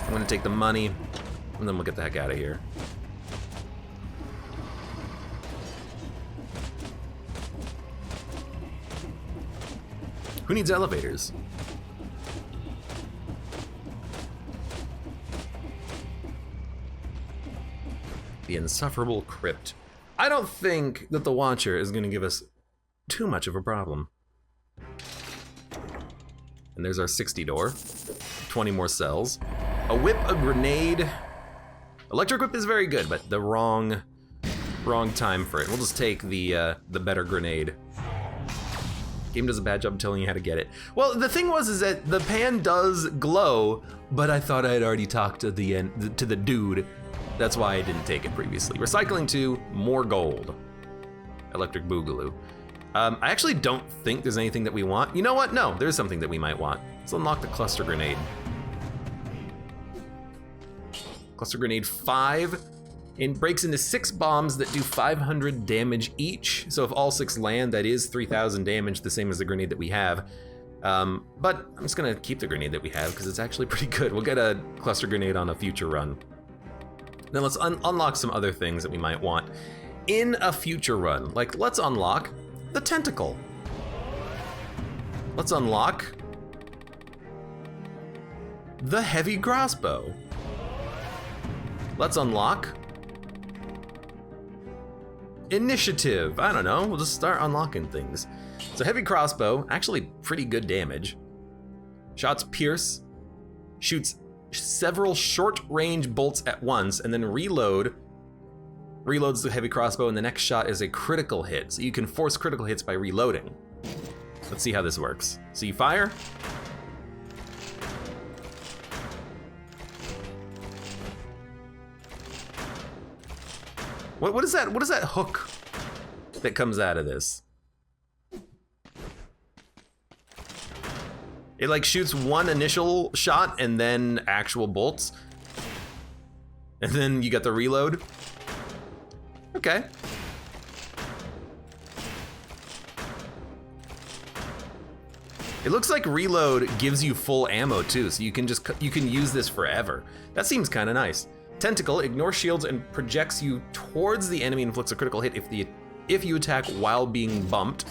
I'm gonna take the money, and then we'll get the heck out of here. Who needs elevators? The insufferable crypt. I don't think that the Watcher is gonna give us too much of a problem. And there's our 60 door, 20 more cells. A whip, a grenade. Electric whip is very good, but the wrong time for it. We'll just take the better grenade. Game does a bad job of telling you how to get it. Well, the thing is that the pan does glow, but I thought I had already talked to the dude. That's why I didn't take it previously. Recycling 2, more gold. Electric boogaloo. I actually don't think there's anything that we want. You know what? No, there's something that we might want. Let's unlock the cluster grenade. Cluster grenade 5. It breaks into 6 bombs that do 500 damage each. So if all 6 land, that is 3,000 damage, the same as the grenade that we have. But I'm just gonna keep the grenade that we have because it's actually pretty good. We'll get a cluster grenade on a future run. Then let's unlock some other things that we might want in a future run. Like, let's unlock the tentacle. Let's unlock the heavy crossbow. Let's unlock initiative. I don't know, we'll just start unlocking things. So heavy crossbow, actually pretty good damage. Shots pierce, shoots several short range bolts at once, and then reloads the heavy crossbow, and the next shot is a critical hit. So you can force critical hits by reloading. Let's see how this works. So you fire. What is that? What is that hook that comes out of this? It like shoots one initial shot and then actual bolts. And then you got the reload. Okay. It looks like reload gives you full ammo too, so you can use this forever. That seems kind of nice. Tentacle, ignore shields and projects you towards the enemy, inflicts a critical hit if you attack while being bumped.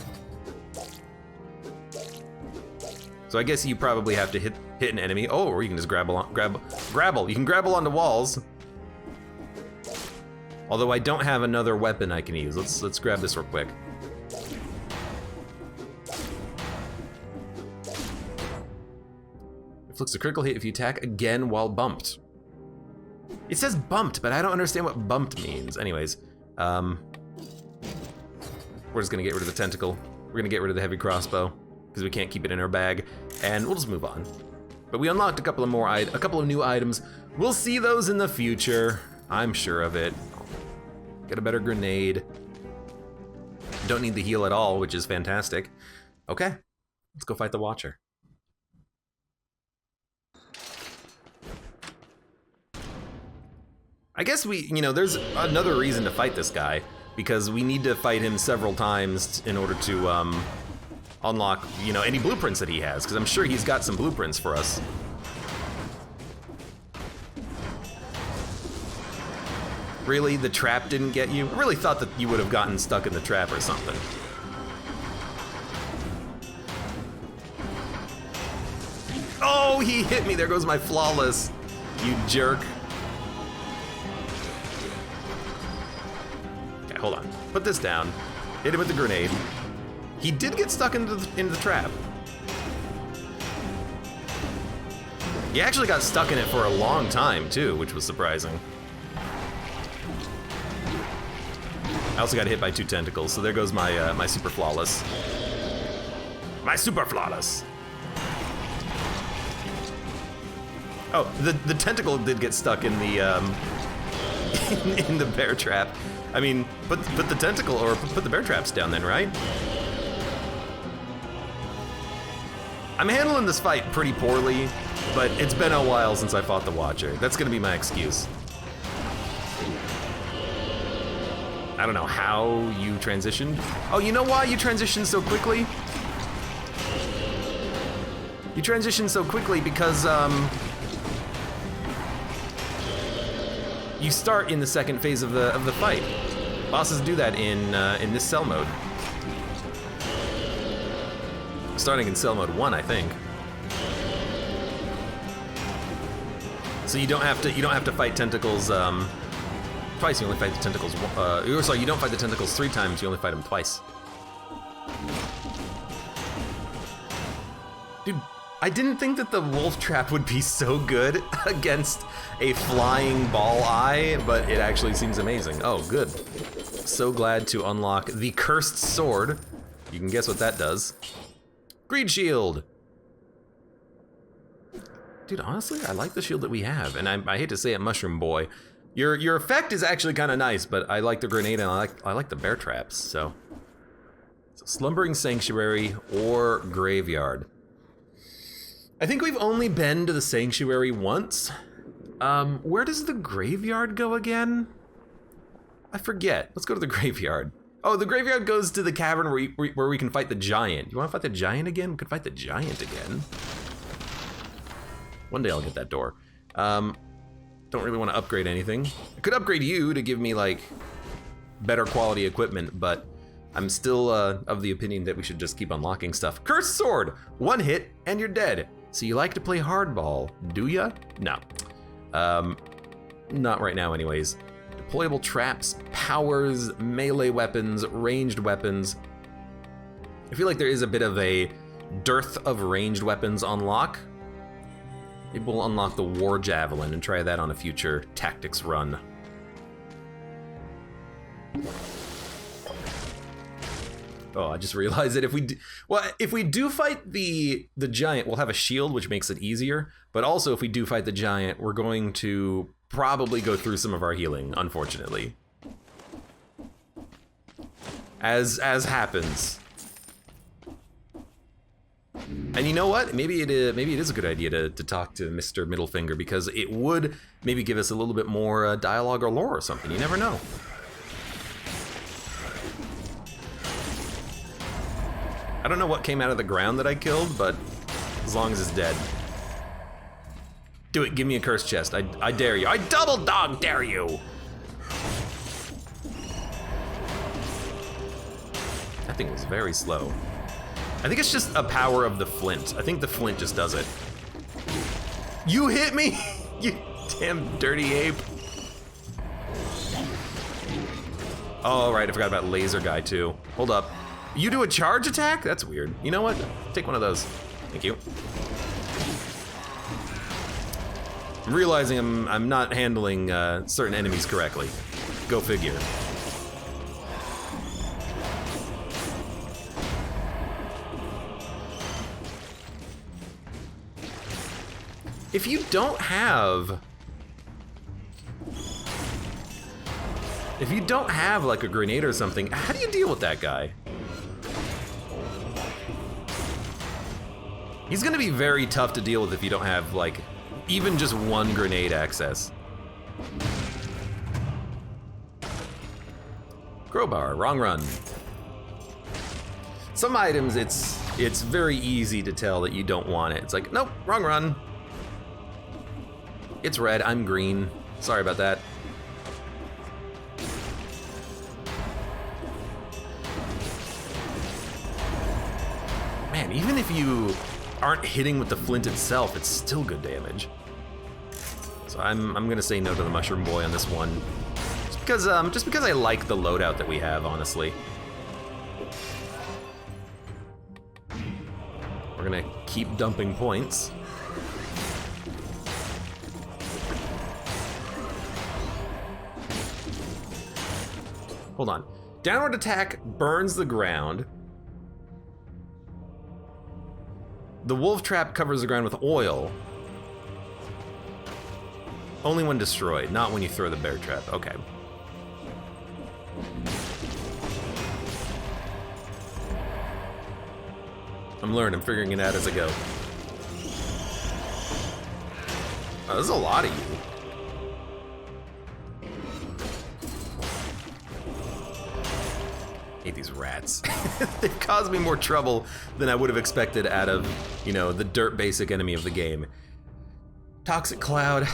So I guess you probably have to hit an enemy. Oh, or you can just grabble. You can grabble onto walls. Although I don't have another weapon I can use. Let's grab this real quick. Inflicts a critical hit if you attack again while bumped. It says bumped, but I don't understand what bumped means. Anyways, we're just gonna get rid of the tentacle. We're gonna get rid of the heavy crossbow because we can't keep it in our bag, and we'll just move on. But we unlocked a couple of new items. We'll see those in the future. I'm sure of it. Get a better grenade. Don't need the heal at all, which is fantastic. Okay, let's go fight the Watcher. I guess there's another reason to fight this guy, because we need to fight him several times in order to unlock, any blueprints that he has, because I'm sure he's got some blueprints for us. Really? The trap didn't get you? I really thought that you would have gotten stuck in the trap or something. Oh, he hit me. There goes my flawless, you jerk. Okay, hold on. Put this down. Hit him with the grenade. He did get stuck into the trap. He actually got stuck in it for a long time too, which was surprising. I also got hit by 2 tentacles, so there goes my my super flawless. My super flawless. Oh, the tentacle did get stuck in the in the bear trap. I mean, put the tentacle or put the bear traps down then, right? I'm handling this fight pretty poorly, but it's been a while since I fought the Watcher. That's gonna be my excuse. I don't know how you transitioned. Oh, you know why you transitioned so quickly? You transitioned so quickly because you start in the second phase of the fight. Bosses do that in this cell mode. Starting in cell mode 1, I think. So you don't have to fight tentacles twice. You only fight the tentacles. Sorry, you don't fight the tentacles 3 times. You only fight them twice. Dude, I didn't think that the wolf trap would be so good against a flying ball eye, but it actually seems amazing. Oh, good. So glad to unlock the cursed sword. You can guess what that does. Greed shield. Dude, honestly, I like the shield that we have, and I hate to say it, Mushroom Boy. Your effect is actually kind of nice, but I like the grenade and I like the bear traps. So Slumbering Sanctuary or Graveyard. I think we've only been to the Sanctuary once. Where does the Graveyard go again? I forget. Let's go to the Graveyard. Oh, the Graveyard goes to the cavern where we can fight the giant. You want to fight the giant again? We could fight the giant again. One day I'll get that door. Don't really want to upgrade anything. I could upgrade you to give me like better quality equipment, but I'm still of the opinion that we should just keep unlocking stuff. Cursed sword, 1 hit and you're dead. So you like to play hardball, do ya? No. Not right now anyways. Deployable traps, powers, melee weapons, ranged weapons. I feel like there is a bit of a dearth of ranged weapons on lock. Maybe we'll unlock the War Javelin and try that on a future tactics run. Oh, I just realized that if we do fight the giant, we'll have a shield, which makes it easier. But also, if we do fight the giant, we're going to probably go through some of our healing, unfortunately. As happens. And you know what? Maybe it is a good idea to talk to Mr. Middlefinger, because it would maybe give us a little bit more dialogue or lore or something. You never know. I don't know what came out of the ground that I killed, but as long as it's dead. Do it, give me a cursed chest. I dare you. I double dog dare you! That thing was very slow. I think it's just a power of the flint. I think the flint just does it. You hit me, you damn dirty ape. Oh, right, I forgot about laser guy too. Hold up. You do a charge attack? That's weird. You know what? Take one of those. Thank you. I'm realizing I'm not handling certain enemies correctly. Go figure. If you don't have like a grenade or something, how do you deal with that guy? He's gonna be very tough to deal with if you don't have like even just one grenade access. Crowbar, wrong run. Some items it's very easy to tell that you don't want it. It's like, nope, wrong run. It's red, I'm green. Sorry about that. Man, even if you aren't hitting with the flint itself, it's still good damage. So I'm gonna say no to the mushroom boy on this one. Just because I like the loadout that we have, honestly. We're gonna keep dumping points. Hold on. Downward attack burns the ground. The wolf trap covers the ground with oil. Only when destroyed, not when you throw the bear trap. Okay. I'm learning, I'm figuring it out as I go. Oh, there's a lot of you. Hate these rats. They've caused me more trouble than I would have expected out of, you know, the dirt basic enemy of the game. Toxic cloud.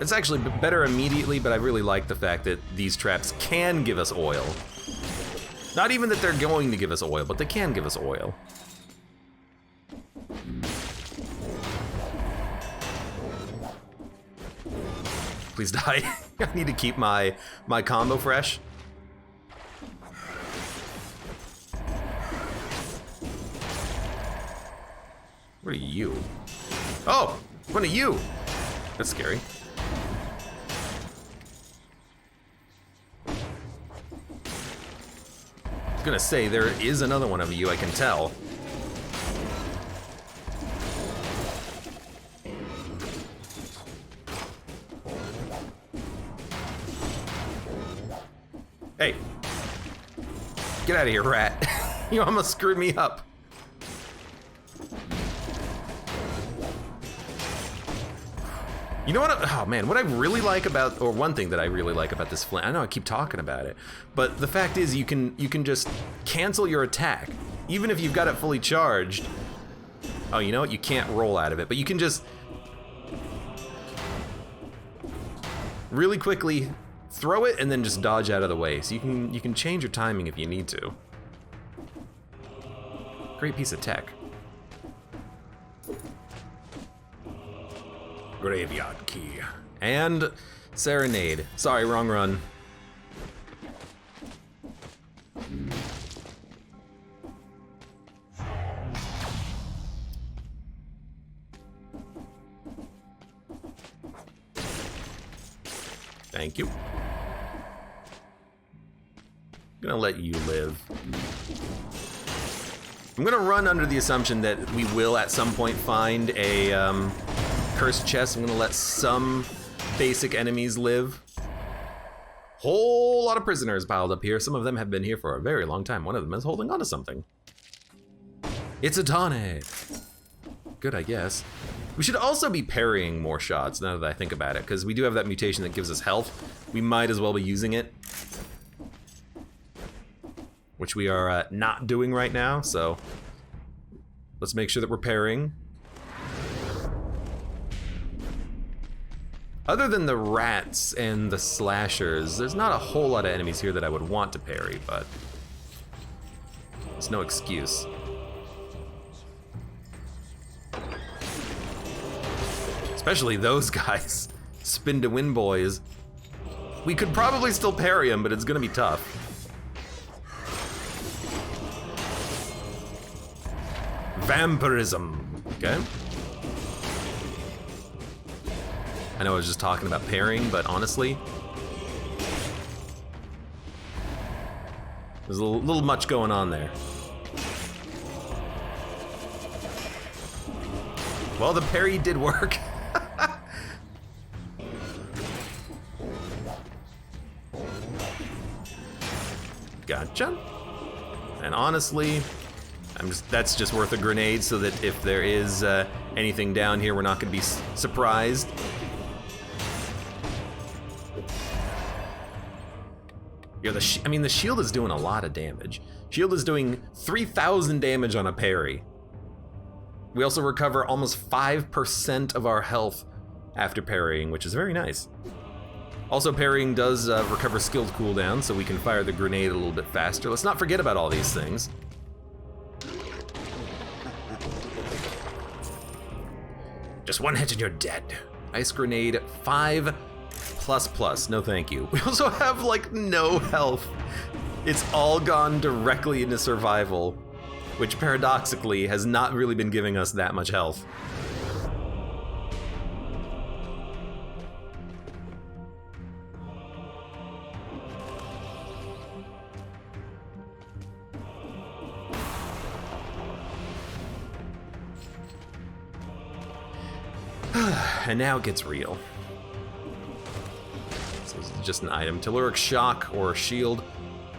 It's actually better immediately, but I really like the fact that these traps can give us oil. Not even that they're going to give us oil, but they can give us oil. Please die. I need to keep my combo fresh. What are you? Oh, one of you. That's scary. I was gonna say, there is another one of you, I can tell. Hey, get out of here, rat. You almost screwed me up. You know what, oh man, what I really like about, or one thing that I really like about this flint, I know I keep talking about it, but the fact is you can just cancel your attack. Even if you've got it fully charged. Oh, you know what, you can't roll out of it, but you can just really quickly throw it and then just dodge out of the way. So you can change your timing if you need to. Great piece of tech. Graveyard key. And serenade. Sorry, wrong run. Thank you. I'm gonna let you live. I'm gonna run under the assumption that we will at some point find a cursed chest. I'm gonna let some basic enemies live. Whole lot of prisoners piled up here. Some of them have been here for a very long time. One of them is holding on to something. It's a tonic. Good, I guess. We should also be parrying more shots now that I think about it, because we do have that mutation that gives us health. We might as well be using it. which we are not doing right now, so let's make sure that we're parrying. Other than the rats and the slashers, there's not a whole lot of enemies here that I would want to parry, but it's no excuse. Especially those guys. Spin to win, boys. We could probably still parry them, but it's gonna be tough. Vampirism, okay? I know I was just talking about parrying, but honestly, there's a little much going on there. Well, the parry did work. Gotcha. And honestly, that's just worth a grenade so that if there is anything down here, we're not gonna be surprised. Yeah, I mean, the shield is doing a lot of damage. Shield is doing 3,000 damage on a parry. We also recover almost 5% of our health after parrying, which is very nice. Also, parrying does recover skilled cooldown, so we can fire the grenade a little bit faster. Let's not forget about all these things. Just one hit and you're dead. Ice grenade, 5++, no thank you. We also have like no health. It's all gone directly into survival, which paradoxically has not really been giving us that much health. And now it gets real. So this is just an item. Telluric shock or shield.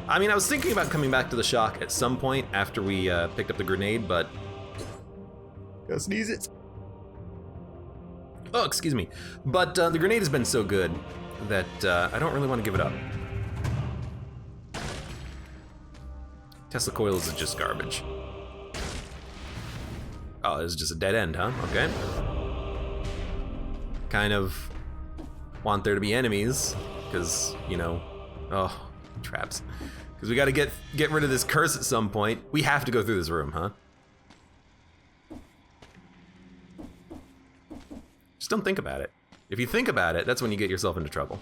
I mean, I was thinking about coming back to the shock at some point after we picked up the grenade, but gotta sneeze it. Oh, excuse me. But the grenade has been so good that I don't really want to give it up. Tesla coils is just garbage. Oh, this is just a dead end, huh? Okay. Kind of want there to be enemies, because, you know, oh, traps. Because we gotta get rid of this curse at some point. We have to go through this room, huh? Just don't think about it. If you think about it, that's when you get yourself into trouble.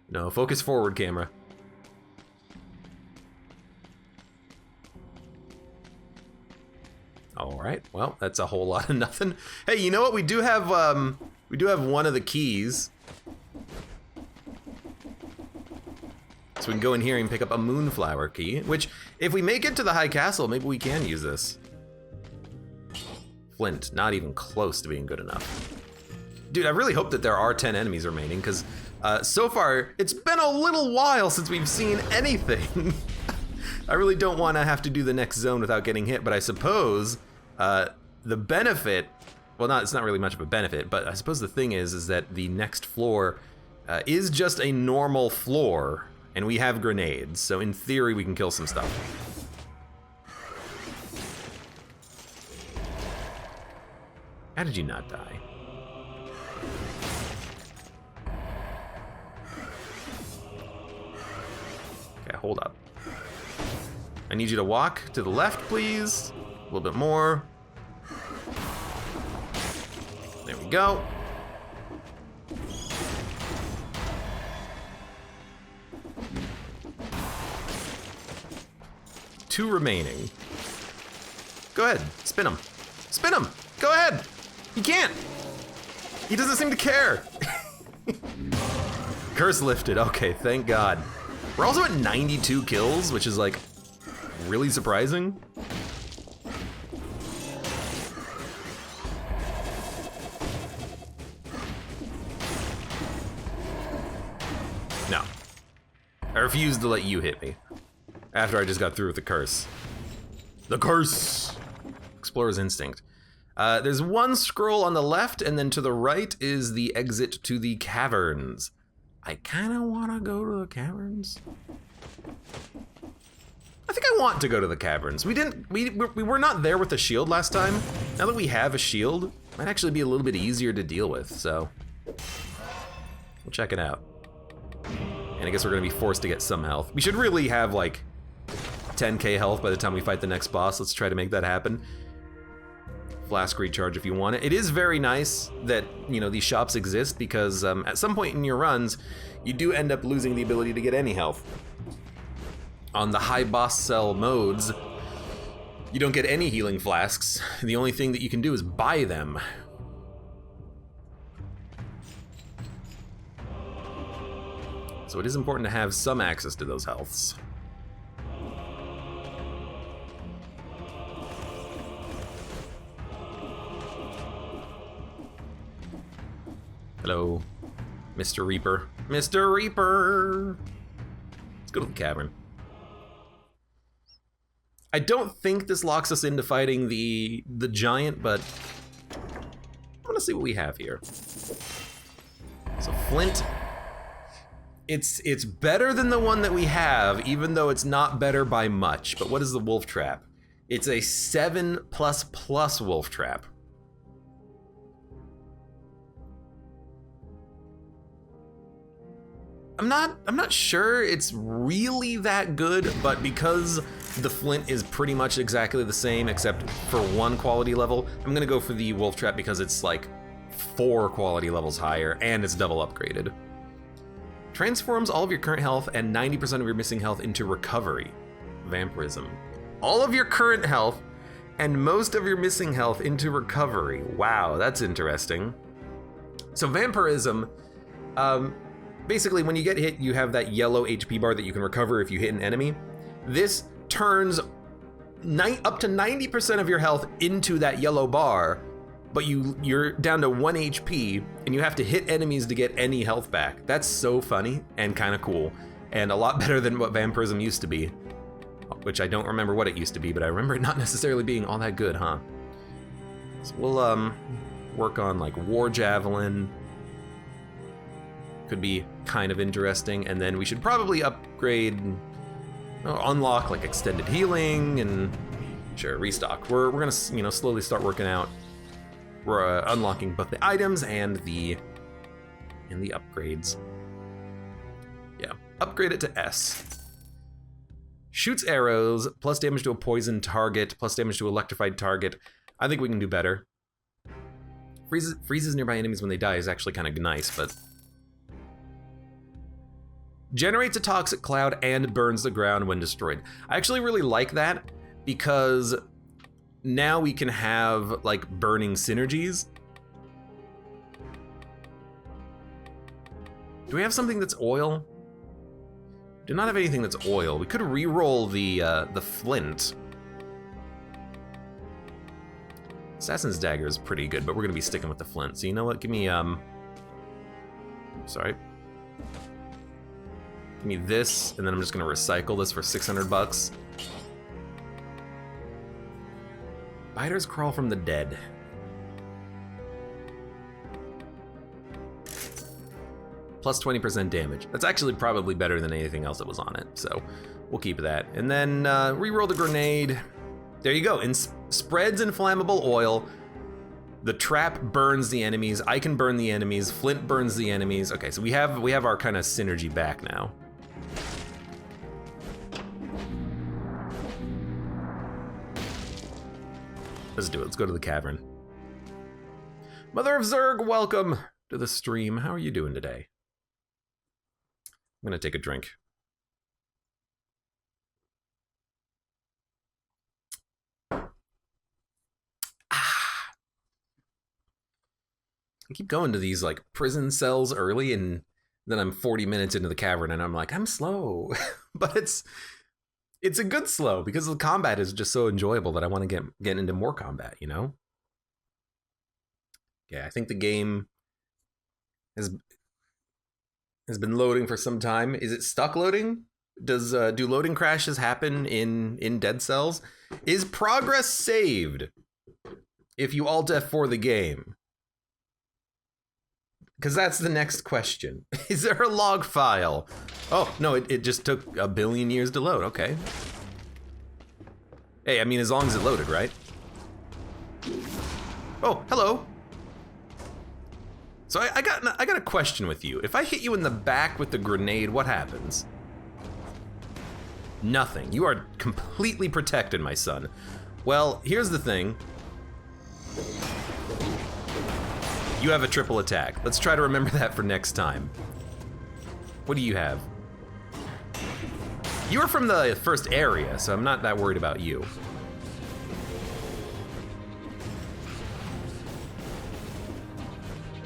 No, focus forward, camera. All right, well, that's a whole lot of nothing. Hey, you know what? We do have one of the keys. So we can go in here and pick up a moonflower key, which if we make it to the high castle, maybe we can use this. Flint, not even close to being good enough. Dude, I really hope that there are 10 enemies remaining, because so far, it's been a little while since we've seen anything. I really don't want to have to do the next zone without getting hit, but I suppose the benefit, well, it's not really much of a benefit, but I suppose the thing is that the next floor is just a normal floor, and we have grenades, so in theory we can kill some stuff. How did you not die? Okay, hold up. I need you to walk to the left, please. A little bit more. There we go. Two remaining. Go ahead, spin him. Spin him, go ahead. He can't. He doesn't seem to care. Curse lifted, okay, thank God. We're also at 92 kills, which is like really surprising. No. I refuse to let you hit me after I just got through with the curse. The curse! Explorer's instinct. There's one scroll on the left, and then to the right is the exit to the caverns. I kind of want to go to the caverns. I think I want to go to the caverns. We were not there with the shield last time. Now that we have a shield, it might actually be a little bit easier to deal with, so we'll check it out. And I guess we're gonna be forced to get some health. We should really have like 10k health by the time we fight the next boss. Let's try to make that happen. Flask recharge if you want it. It is very nice that, you know, these shops exist because at some point in your runs, you do end up losing the ability to get any health. On the high boss cell modes, you don't get any healing flasks. The only thing that you can do is buy them. So it is important to have some access to those healths. Hello, Mr. Reaper. Mr. Reaper! Let's go to the cavern. I don't think this locks us into fighting the giant, but I want to see what we have here. So flint. It's better than the one that we have, even though it's not better by much. But what is the wolf trap? It's a 7++ wolf trap. I'm not sure it's really that good, but because the flint is pretty much exactly the same except for one quality level, I'm gonna go for the wolf trap because it's like 4 quality levels higher and it's double upgraded. Transforms all of your current health and 90% of your missing health into recovery. Vampirism. All of your current health and most of your missing health into recovery. Wow, that's interesting. So vampirism, basically, when you get hit, you have that yellow HP bar that you can recover if you hit an enemy. This turns up to 90% of your health into that yellow bar, but you're down to 1 HP, and you have to hit enemies to get any health back. That's so funny and kind of cool, and a lot better than what vampirism used to be, which I don't remember what it used to be, but I remember it not necessarily being all that good, huh? So we'll work on like War Javelin. Could be kind of interesting, and then we should probably upgrade, unlock like extended healing, and sure, restock. We're gonna, you know, slowly start working out. We're unlocking both the items and the upgrades. Yeah, upgrade it to S. Shoots arrows, plus damage to a poison target, plus damage to electrified target. I think we can do better. Freezes nearby enemies when they die is actually kind of nice, but generates a toxic cloud and burns the ground when destroyed. I actually really like that because now we can have like burning synergies. Do we have something that's oil? Do not have anything that's oil. We could re-roll the flint. Assassin's Dagger is pretty good, but we're gonna be sticking with the flint. So you know what? Give me sorry. Give me this, and then I'm just gonna recycle this for 600 bucks. Spiders crawl from the dead. Plus 20% damage. That's actually probably better than anything else that was on it, so we'll keep that. And then re-roll the grenade. There you go. Spreads inflammable oil. The trap burns the enemies. I can burn the enemies. Flint burns the enemies. Okay, so we have our kind of synergy back now. Let's do it. Let's go to the cavern. Mother of Zerg, welcome to the stream. How are you doing today? I'm gonna take a drink. I keep going to these like prison cells early, and then I'm 40 minutes into the cavern and I'm like, I'm slow. But it's a good slow because the combat is just so enjoyable that I want to get into more combat, you know? Yeah, I think the game has been loading for some time. Is it stuck loading? Do loading crashes happen in Dead Cells? Is progress saved if you Alt F4 the game? Because that's the next question. Is there a log file? Oh, no, it just took a billion years to load. Okay. Hey, I mean, as long as it loaded, right? Oh, hello. So I got a question with you. If I hit you in the back with the grenade, what happens? Nothing. You are completely protected, my son. Well, here's the thing. You have a triple attack. Let's try to remember that for next time. What do you have? You are from the first area, so I'm not that worried about you.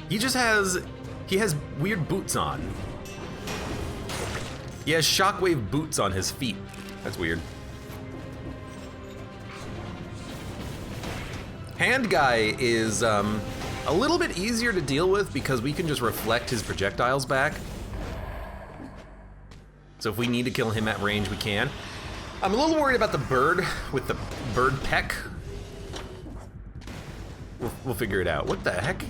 He has weird boots on. He has shockwave boots on his feet. That's weird. Hand guy is a little bit easier to deal with because we can just reflect his projectiles back. So if we need to kill him at range, we can. I'm a little worried about the bird with the bird peck. We'll figure it out. What the heck?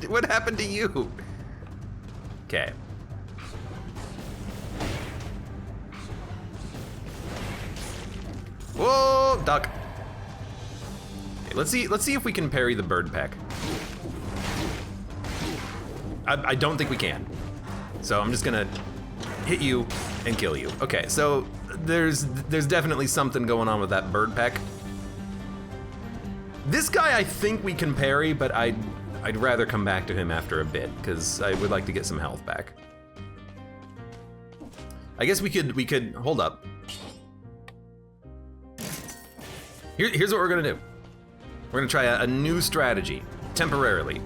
What happened to you? Okay. Whoa, duck. Okay, let's see if we can parry the bird peck. I don't think we can. So I'm just gonna hit you and kill you. Okay, so there's definitely something going on with that bird peck. This guy I think we can parry, but I'd rather come back to him after a bit because I would like to get some health back. I guess we could hold up. Here's what we're gonna do. We're gonna try a new strategy, temporarily.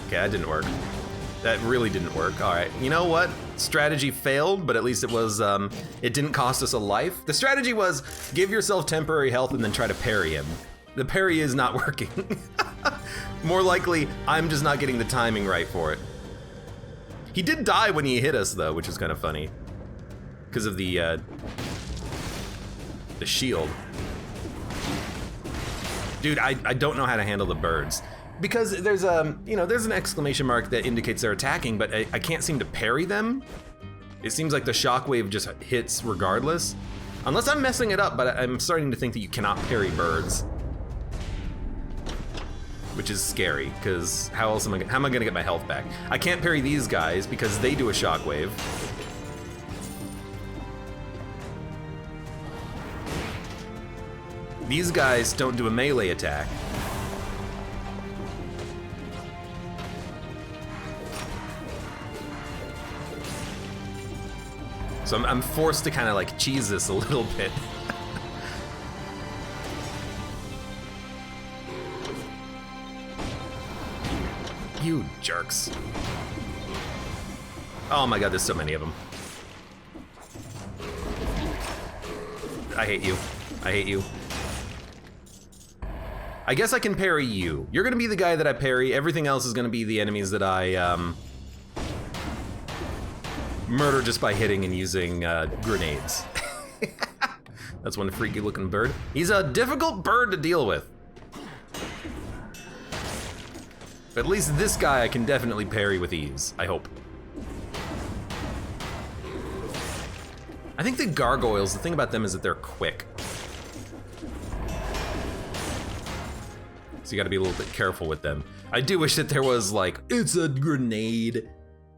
Okay, that didn't work. That really didn't work. All right, you know what? Strategy failed, but at least it was, it didn't cost us a life. The strategy was give yourself temporary health and then try to parry him. The parry is not working. More likely, I'm just not getting the timing right for it. He did die when he hit us though, which is kind of funny. Because of the shield. Dude, I don't know how to handle the birds. Because there's there's an exclamation mark that indicates they're attacking, but I can't seem to parry them. It seems like the shockwave just hits regardless. Unless I'm messing it up, but I'm starting to think that you cannot parry birds. Which is scary, because how am I gonna get my health back? I can't parry these guys because they do a shockwave. These guys don't do a melee attack. So I'm forced to kind of like cheese this a little bit. You jerks. Oh my god, there's so many of them. I hate you. I hate you. I guess I can parry you. You're gonna be the guy that I parry. Everything else is gonna be the enemies that I murder just by hitting and using grenades. That's one freaky looking bird. He's a difficult bird to deal with. But at least this guy I can definitely parry with ease, I hope. I think the gargoyles, the thing about them is that they're quick. So you gotta be a little bit careful with them. I do wish that there was like, it's a grenade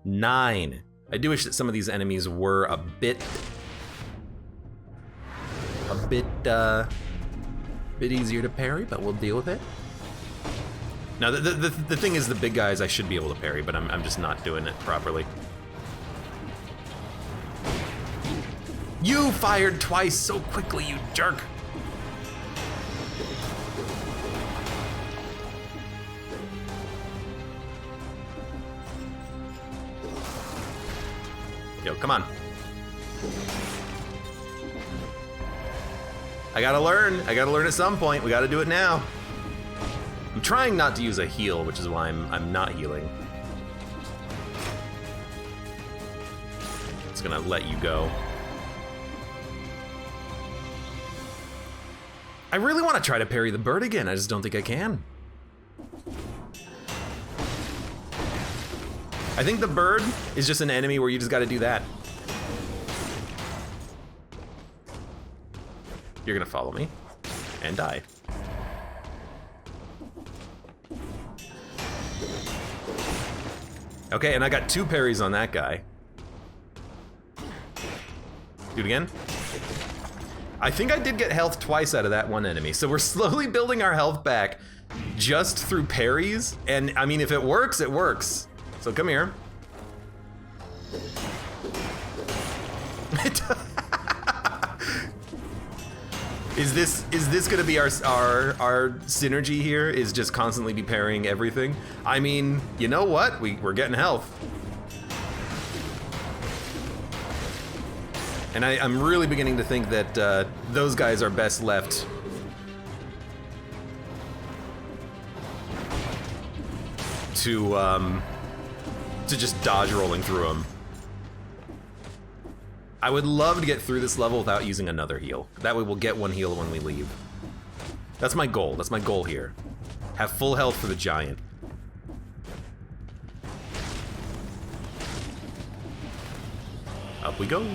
9. I do wish that some of these enemies were a bit easier to parry, but we'll deal with it. Now, the thing is, the big guys I should be able to parry, but I'm just not doing it properly. You fired twice so quickly, you jerk! Yo, come on. I gotta learn at some point. We gotta do it now. I'm trying not to use a heal, which is why I'm not healing. It's gonna let you go. I really want to try to parry the bird again. I just don't think I can. I think the bird is just an enemy where you just got to do that. You're gonna follow me and die. Okay, and I got 2 parries on that guy. Do it again. I think I did get health twice out of that one enemy, so we're slowly building our health back just through parries, and I mean, if it works, it works. So come here. Is this gonna be our synergy here? Is just constantly be parrying everything? I mean, you know what? We're getting health. And I'm really beginning to think that those guys are best left to just dodge rolling through them. I would love to get through this level without using another heal. That way we'll get 1 heal when we leave. That's my goal. That's my goal here. Have full health for the giant. Up we go.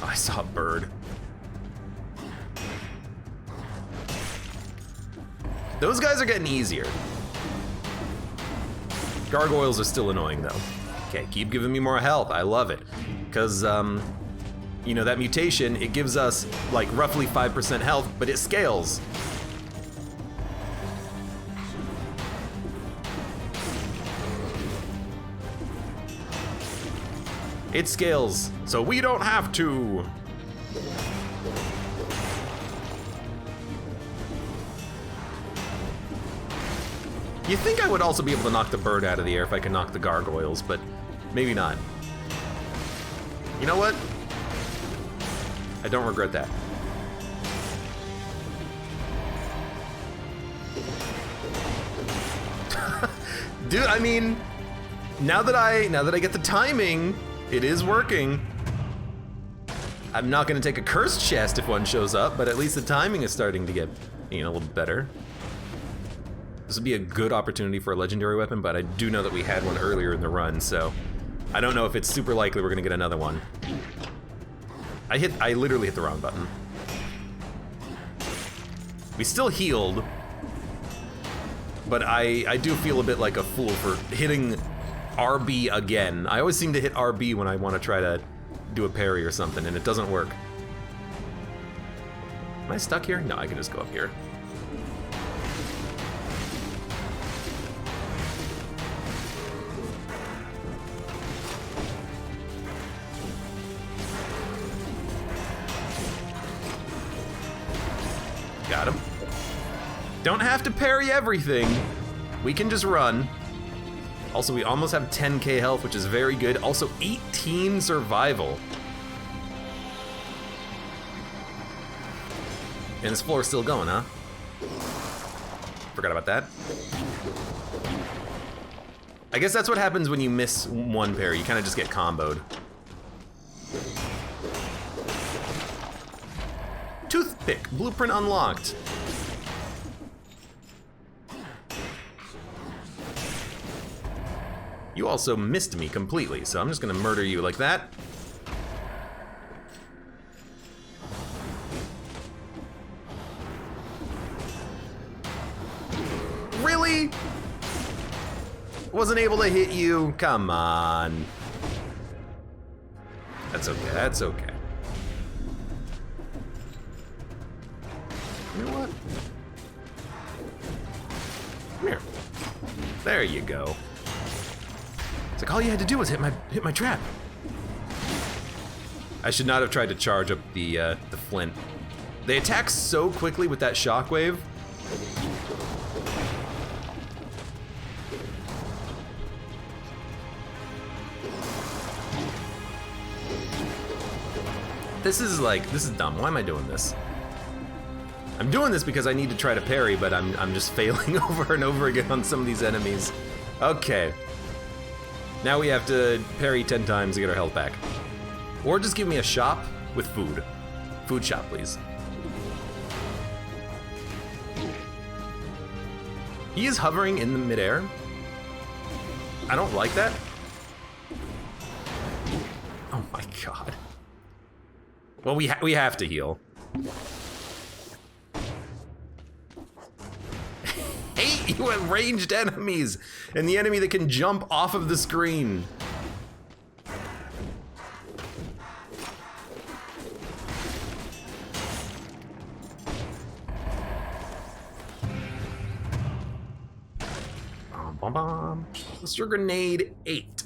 Oh, I saw a bird. Those guys are getting easier. Gargoyles are still annoying though. Okay, keep giving me more health. I love it. Because, you know, that mutation, it gives us like roughly 5% health, but it scales. It scales, so we don't have to. You think I would also be able to knock the bird out of the air if I could knock the gargoyles, but maybe not. You know what? I don't regret that. Dude, I mean, now that I get the timing, it is working. I'm not gonna take a cursed chest if one shows up, but at least the timing is starting to get, you know, a little better. This would be a good opportunity for a legendary weapon, but I do know that we had one earlier in the run, so I don't know if it's super likely we're gonna get another one. I literally hit the wrong button. We still healed, but I do feel a bit like a fool for hitting RB again. I always seem to hit RB when I want to try to do a parry or something, and it doesn't work. Am I stuck here? No, I can just go up here. Got him. Don't have to parry everything. We can just run. Also, we almost have 10k health, which is very good. Also, 18 survival. And this floor's still going, huh? Forgot about that. I guess that's what happens when you miss one parry. You kind of just get comboed. Toothpick, blueprint unlocked. You also missed me completely, so I'm just gonna murder you like that. Really? Wasn't able to hit you? Come on. That's okay, that's okay. You know what? Come here. There you go. It's like all you had to do was hit my trap. I should not have tried to charge up the flint. They attack so quickly with that shockwave. This is dumb. Why am I doing this? I'm doing this because I need to try to parry, but I'm just failing over and over again on some of these enemies. Okay. Now we have to parry 10 times to get our health back. Or just give me a shop with food. Food shop, please. He is hovering in the midair. I don't like that. Oh my god. Well, we have to heal. Hate you at ranged enemies and the enemy that can jump off of the screen. Cluster grenade 8.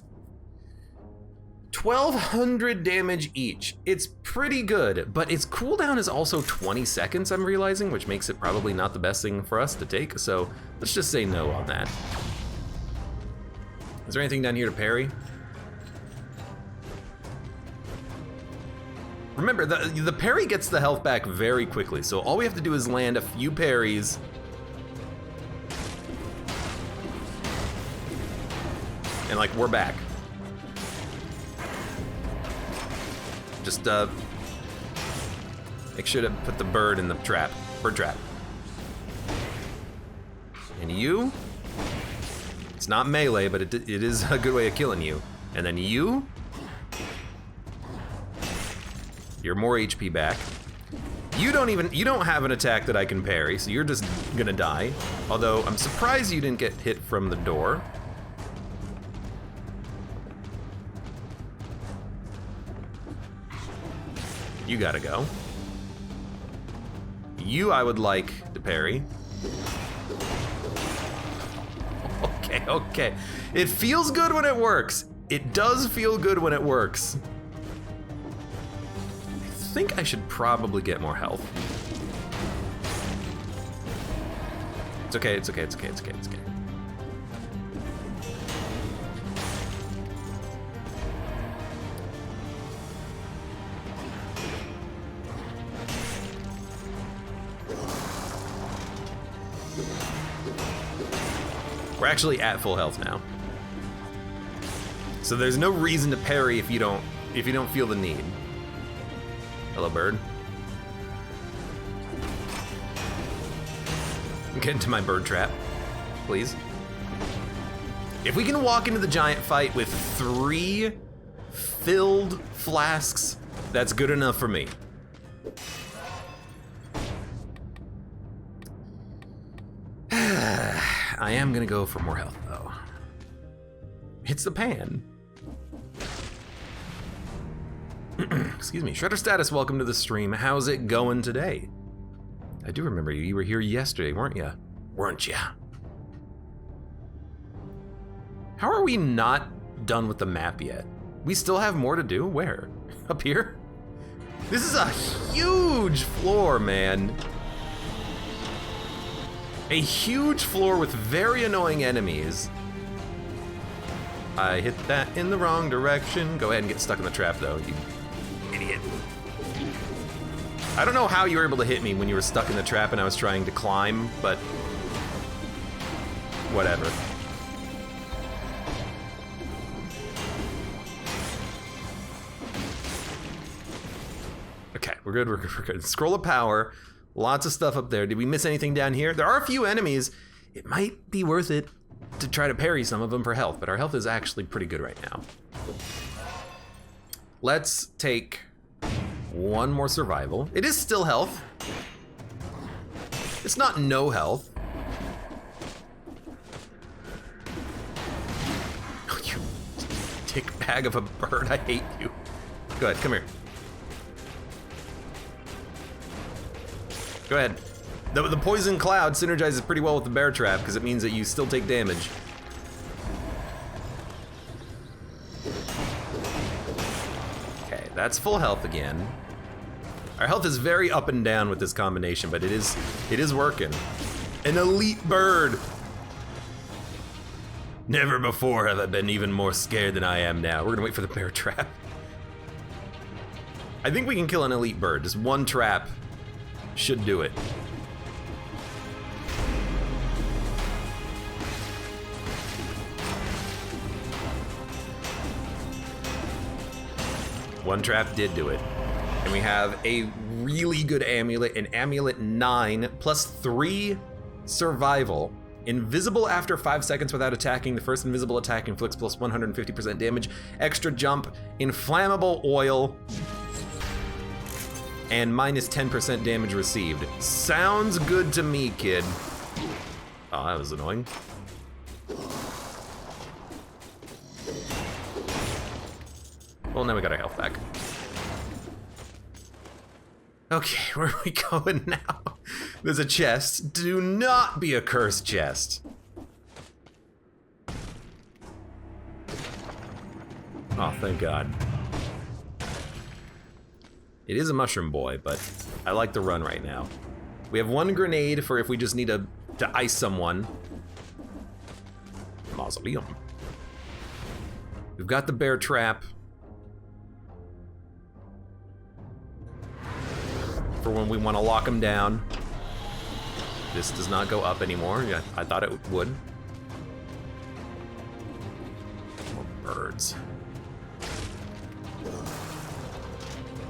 1200 damage each. It's pretty good, but its cooldown is also 20 seconds, I'm realizing, which makes it probably not the best thing for us to take, so let's just say no on that. Is there anything down here to parry? Remember, the parry gets the health back very quickly, so all we have to do is land a few parries. And like, we're back. Just make sure to put the bird in the trap. Bird trap. And you, it's not melee, but it is a good way of killing you. And then you, you're more HP back. You don't have an attack that I can parry, so you're just gonna die. Although I'm surprised you didn't get hit from the door. You gotta go. You, I would like to parry. Okay, okay. It feels good when it works. It does feel good when it works. I think I should probably get more health. It's okay, it's okay, it's okay, it's okay, it's okay. We're actually at full health now. So there's no reason to parry if you don't feel the need. Hello, bird. Get into my bird trap, please. If we can walk into the giant fight with 3 filled flasks, that's good enough for me. I am gonna go for more health, though. Hits the pan. Excuse me. Shredder Status, welcome to the stream. How's it going today? I do remember you. You were here yesterday, weren't you? Weren't you? How are we not done with the map yet? We still have more to do? Where? Up here? This is a huge floor, man. A huge floor with very annoying enemies. I hit that in the wrong direction. Go ahead and get stuck in the trap, though, you idiot. I don't know how you were able to hit me when you were stuck in the trap and I was trying to climb, but whatever. Okay, we're good, we're good, we're good. Scroll of power. Lots of stuff up there. Did we miss anything down here? There are a few enemies. It might be worth it to try to parry some of them for health, but our health is actually pretty good right now. Let's take one more survival. It is still health. It's not no health. Oh, you dick bag of a bird, I hate you. Go ahead, come here. Go ahead. The poison cloud synergizes pretty well with the bear trap because it means that you still take damage. Okay, that's full health again. Our health is very up and down with this combination, but it is working. An elite bird. Never before have I been even more scared than I am now. We're gonna wait for the bear trap. I think we can kill an elite bird. Just one trap should do it. One trap did do it. And we have a really good amulet, an amulet 9 plus 3 survival. Invisible after 5 seconds without attacking. The first invisible attack inflicts plus 150% damage. Extra jump. Inflammable oil. And minus 10% damage received. Sounds good to me, kid. Oh, that was annoying. Well, now we got our health back. Okay, where are we going now? There's a chest. Do not be a cursed chest. Oh, thank God. It is a mushroom boy, but I like the run right now. We have 1 grenade for if we just need to ice someone. Mausoleum. We've got the bear trap. For when we want to lock him down. This does not go up anymore. Yeah, I thought it would. More birds.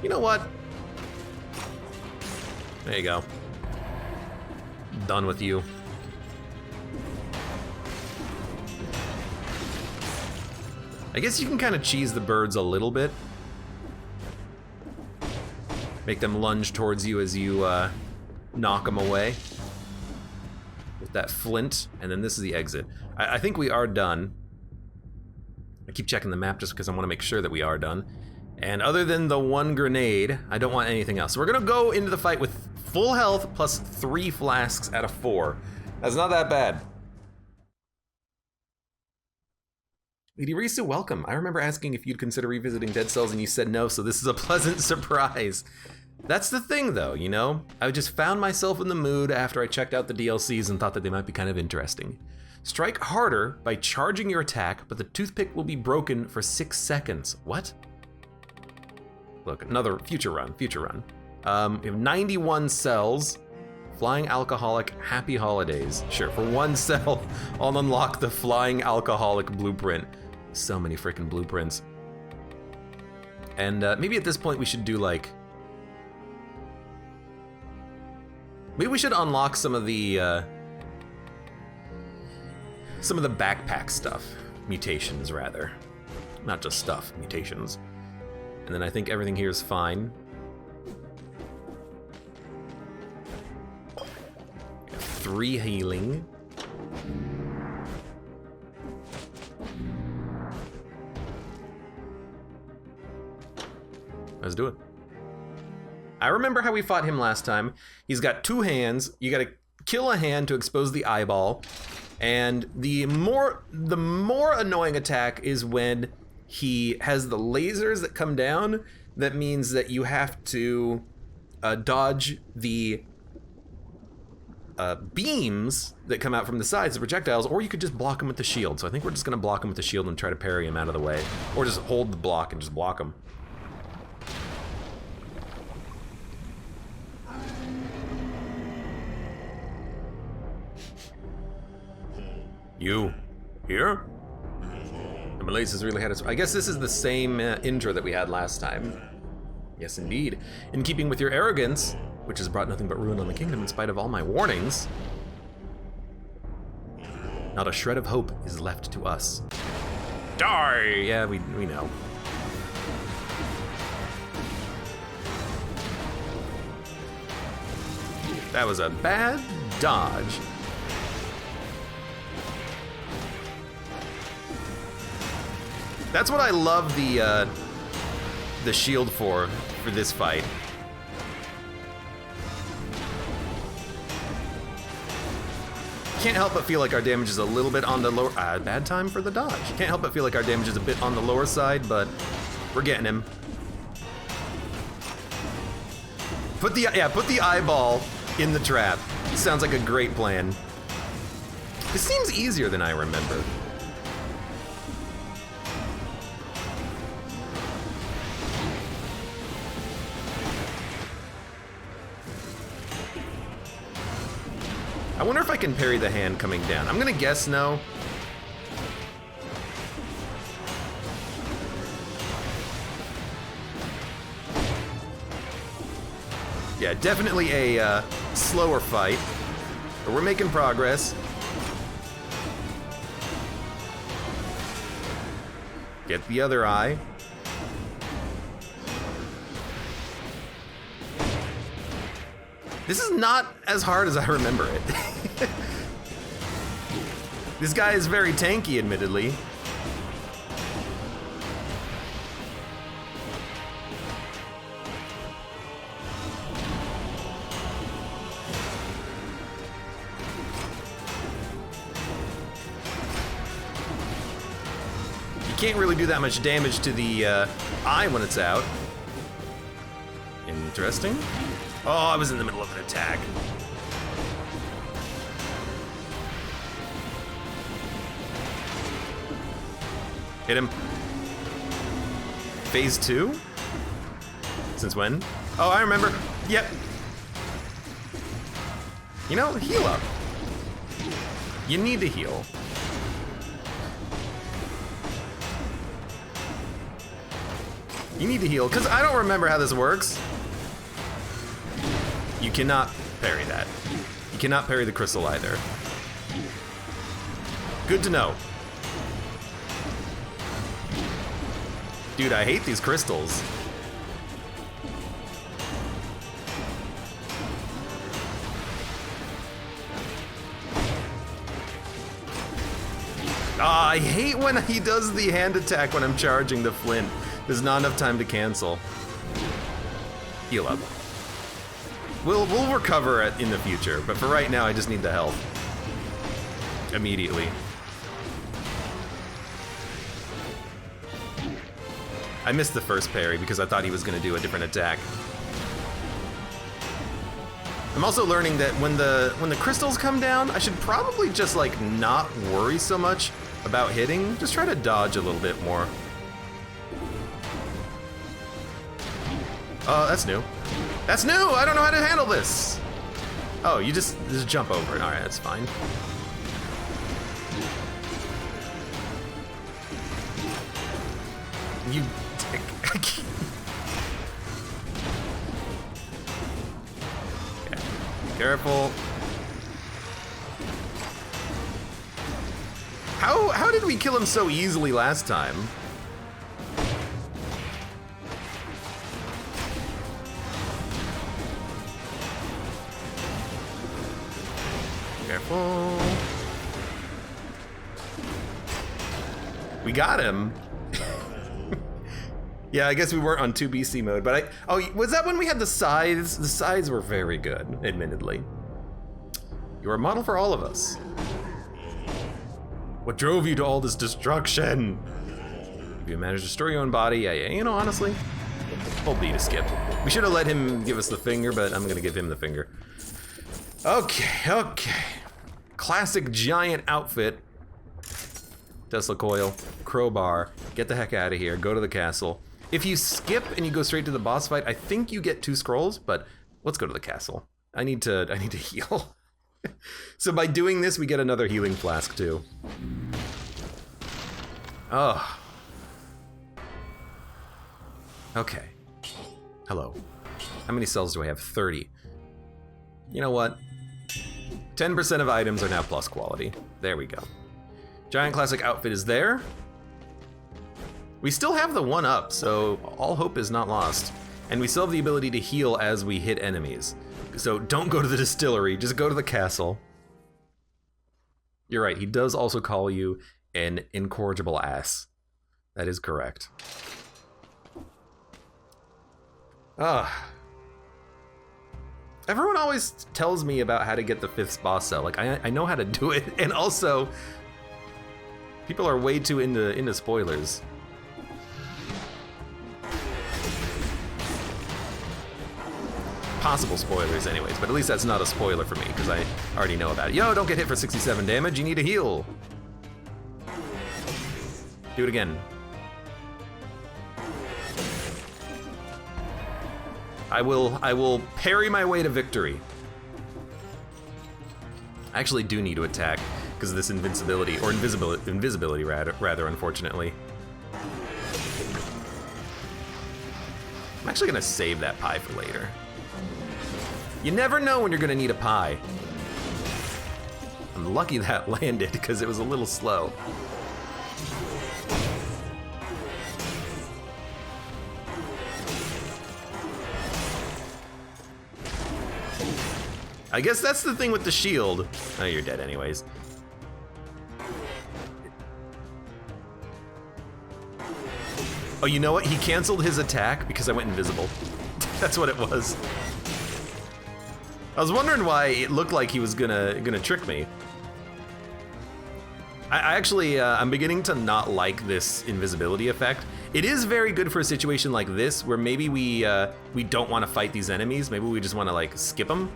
You know what? There you go. Done with you. I guess you can kind of cheese the birds a little bit. Make them lunge towards you as you knock them away with that flint, and then this is the exit. I think we are done. I keep checking the map just because I want to make sure that we are done. And other than the 1 grenade, I don't want anything else. So we're gonna go into the fight with full health plus 3 flasks out of 4. That's not that bad. Lady Risu, welcome. I remember asking if you'd consider revisiting Dead Cells and you said no, so this is a pleasant surprise. That's the thing though, you know? I just found myself in the mood after I checked out the DLCs and thought that they might be kind of interesting. Strike harder by charging your attack, but the toothpick will be broken for 6 seconds. What? Look, another future run. We have 91 cells. Flying alcoholic, happy holidays. Sure, for 1 cell, I'll unlock the flying alcoholic blueprint. So many freaking blueprints. And maybe at this point we should do like... Maybe we should unlock some of the backpack stuff. Mutations, rather. Not just stuff, mutations. And then I think everything here is fine. 3 healing. Let's do it. I remember how we fought him last time. He's got 2 hands. You gotta kill a hand to expose the eyeball. And the more annoying attack is when he has the lasers that come down. That means that you have to dodge the beams that come out from the sides, the projectiles, or you could just block him with the shield. So I think we're just gonna block him with the shield and try to parry him out of the way. Or just hold the block and just block him. You here? The Malays really had us. I guess this is the same intro that we had last time. Yes, indeed. In keeping with your arrogance, which has brought nothing but ruin on the kingdom in spite of all my warnings, not a shred of hope is left to us. Die! Yeah, we know. That was a bad dodge. That's what I love the shield for this fight. Can't help but feel like our damage is a little bit on the lower... bad time for the dodge. Can't help but feel like our damage is a bit on the lower side, but we're getting him. Put the eyeball in the trap. Sounds like a great plan. This seems easier than I remember. I wonder if I can parry the hand coming down. I'm gonna guess no. Yeah, definitely a slower fight, but we're making progress. Get the other eye. This is not as hard as I remember it. This guy is very tanky, admittedly. Can't really do that much damage to the eye when it's out. Interesting. Oh, I was in the middle of an attack. Hit him. Phase 2? Since when? Oh, I remember. Yep. You know, heal up. You need to heal. You need to heal, because I don't remember how this works. You cannot parry that. You cannot parry the crystal either. Good to know. Dude, I hate these crystals. I hate when he does the hand attack when I'm charging the flint. There's not enough time to cancel. Heal up. We'll recover it in the future, but for right now, I just need the health. Immediately. I missed the first parry because I thought he was gonna do a different attack. I'm also learning that when the crystals come down, I should probably just like not worry so much about hitting. Just try to dodge a little bit more. Oh, that's new. That's new! I don't know how to handle this! Oh, you just jump over it. Alright, that's fine. You dick. Okay. Careful. How did we kill him so easily last time? Careful. We got him. Yeah, I guess we weren't on 2BC mode, but oh, was that when we had the sides? The sides were very good, admittedly. You were a model for all of us. What drove you to all this destruction? If you managed to destroy your own body, yeah, you know, honestly, hold B to skip. We should have let him give us the finger, but I'm gonna give him the finger. Okay. Classic giant outfit. Tesla coil, crowbar, get the heck out of here, go to the castle. If you skip and you go straight to the boss fight, I think you get 2 scrolls, but let's go to the castle. I need to heal. So by doing this, we get another healing flask too. Oh. Okay. Hello. How many cells do I have? 30. You know what? 10% of items are now plus quality. There we go. Giant classic outfit is there. We still have the 1-up, so all hope is not lost. And we still have the ability to heal as we hit enemies. So don't go to the distillery, just go to the castle. You're right, he does also call you an incorrigible ass. That is correct. Everyone always tells me about how to get the 5th boss cell. Like, I know how to do it, and also, people are way too into spoilers. Possible spoilers anyways, but at least that's not a spoiler for me, because I already know about it. Yo, don't get hit for 67 damage, you need to heal. Do it again. I will parry my way to victory. I actually do need to attack because of this invincibility, or invisibility rather, unfortunately. I'm actually gonna save that pie for later. You never know when you're gonna need a pie. I'm lucky that landed because it was a little slow. I guess that's the thing with the shield. Oh, you're dead anyways. Oh, you know what? He canceled his attack because I went invisible. That's what it was. I was wondering why it looked like he was gonna trick me. I actually, I'm beginning to not like this invisibility effect. It is very good for a situation like this where maybe we don't want to fight these enemies. Maybe we just want to like skip them.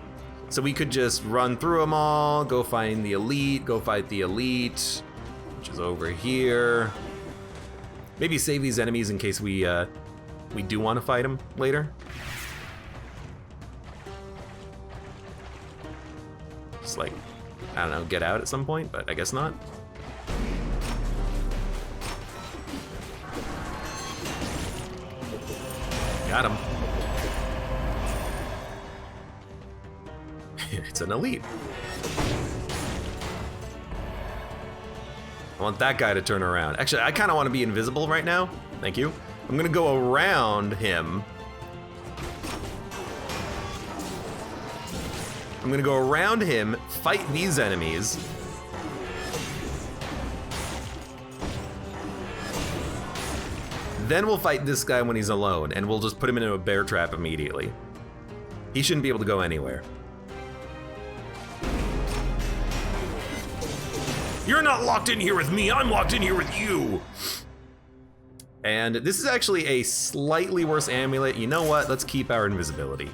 So we could just run through them all, go find the elite, go fight the elite, which is over here. Maybe save these enemies in case we do want to fight them later. Just like, I don't know, get out at some point, but I guess not. Got him. It's an elite. I want that guy to turn around. Actually, I kind of want to be invisible right now. Thank you. I'm gonna go around him. I'm gonna go around him, fight these enemies. Then we'll fight this guy when he's alone, and we'll just put him into a bear trap immediately. He shouldn't be able to go anywhere. You're not locked in here with me, I'm locked in here with you! And this is actually a slightly worse amulet. You know what? Let's keep our invisibility.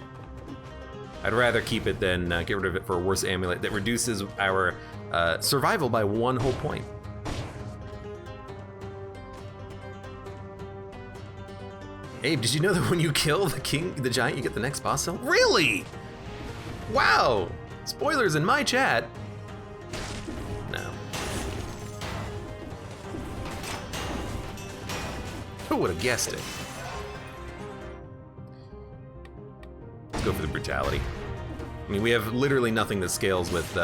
I'd rather keep it than get rid of it for a worse amulet that reduces our survival by 1 whole point. Abe, did you know that when you kill the giant, you get the next boss cell? Really? Wow! Spoilers in my chat. No. Who would have guessed it? Let's go for the brutality. I mean, we have literally nothing that scales with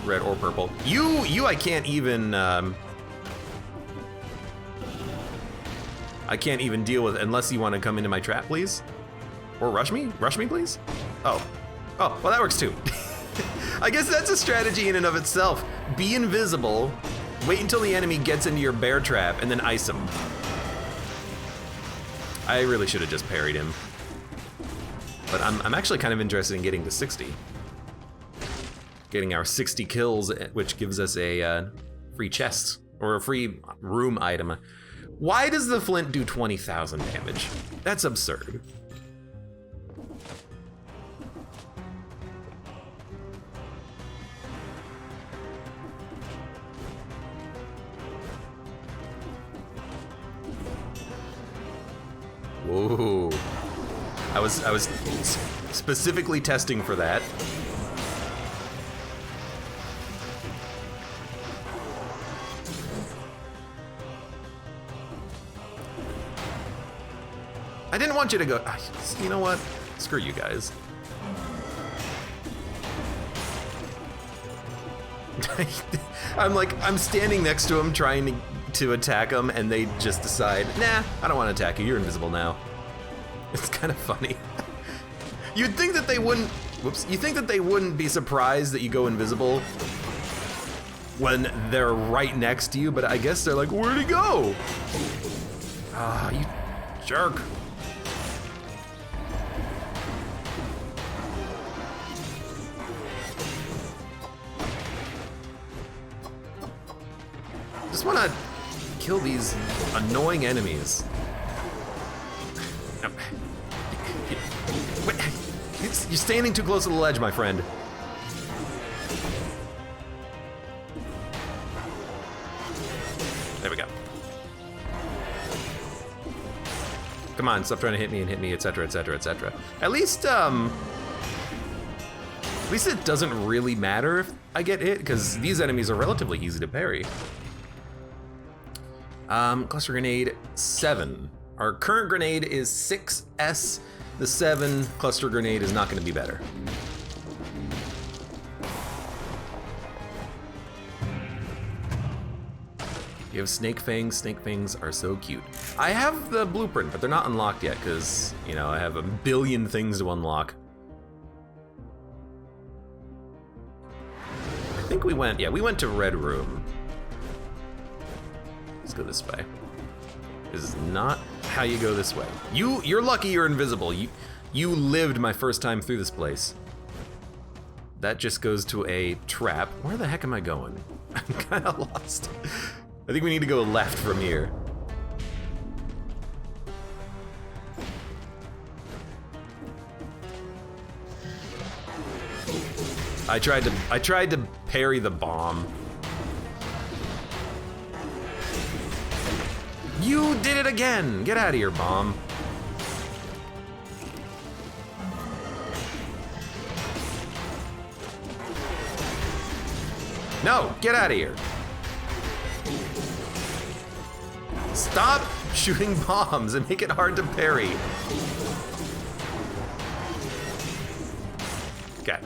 red or purple. You, I can't even. I can't even deal with unless you want to come into my trap, please, or rush me. Rush me, please. Oh, well, that works too. I guess that's a strategy in and of itself. Be invisible. Wait until the enemy gets into your bear trap, and then ice him. I really should have just parried him. But I'm actually kind of interested in getting to 60. Getting our 60 kills, which gives us a free chest, or a free room item. Why does the flint do 20,000 damage? That's absurd. Whoa. I was specifically testing for that. I didn't want you to go. You know what? Screw you guys. I'm standing next to him trying to attack him, and they just decide, nah, I don't want to attack you. You're invisible now. It's kind of funny. You'd think that they wouldn't. Whoops. You think that they wouldn't be surprised that you go invisible when they're right next to you, but I guess they're like, where'd he go? Ah, you jerk. Just want to kill these annoying enemies. Wait, you're standing too close to the ledge, my friend. There we go. Come on, stop trying to hit me, etc., etc., etc. At least it doesn't really matter if I get hit, because these enemies are relatively easy to parry. Cluster grenade 7. Our current grenade is 6S. The 7 cluster grenade is not going to be better. You have snake fangs. Snake fangs are so cute. I have the blueprint, but they're not unlocked yet because, you know, I have a billion things to unlock. think we went, yeah, we went to Red Room. Let's go this way. This is not how you go this way. You're lucky you're invisible. You lived my first time through this place. That just goes to a trap. Where the heck am I going? I'm kind of lost. I think we need to go left from here. I tried to parry the bomb. You did it again! Get out of here, bomb. No, get out of here. Stop shooting bombs and make it hard to parry. Okay.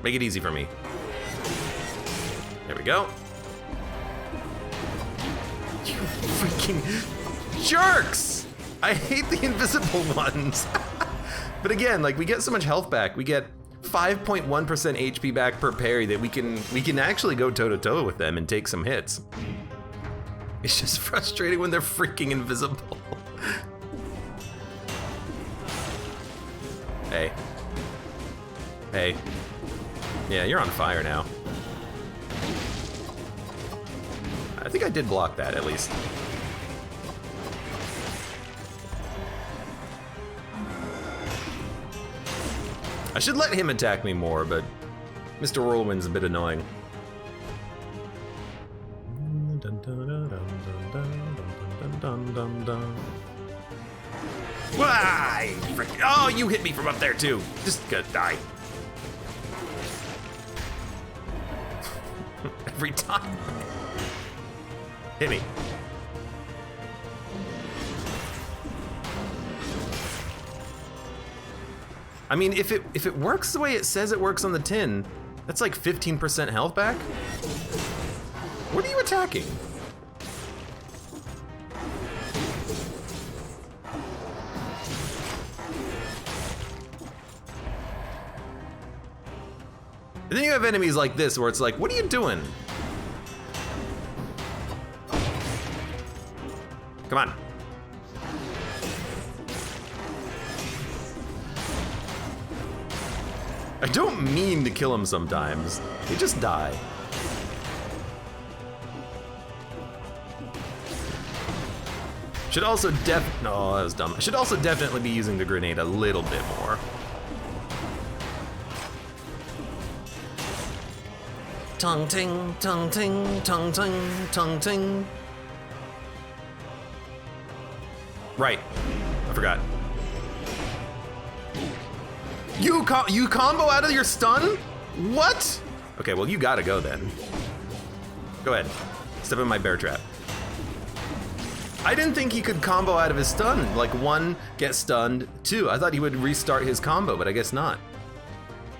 Make it easy for me. There we go. You freaking jerks! I hate the invisible ones. But again, like, we get so much health back. We get 5.1% HP back per parry that we can actually go toe-to-toe with them and take some hits. It's just frustrating when they're freaking invisible. Hey. Hey. Yeah, you're on fire now. I think I did block that, at least. I should let him attack me more, but Mr. Whirlwind's a bit annoying. Why? Oh, you hit me from up there too. Just gonna die. Every time. Hit me. I mean, if it works the way it says it works on the tin, that's like 15% health back. What are you attacking? And then you have enemies like this where it's like, what are you doing? Come on. I don't mean to kill him sometimes. They just die. Should also no, that was dumb. I should also definitely be using the grenade a little bit more. Tongue ting, tongue ting, tongue ting, tongue ting. Right, I forgot. You combo out of your stun? What? Okay, well you gotta go then. Go ahead, step in my bear trap. I didn't think he could combo out of his stun. Like 1, get stunned, 2. I thought he would restart his combo, but I guess not.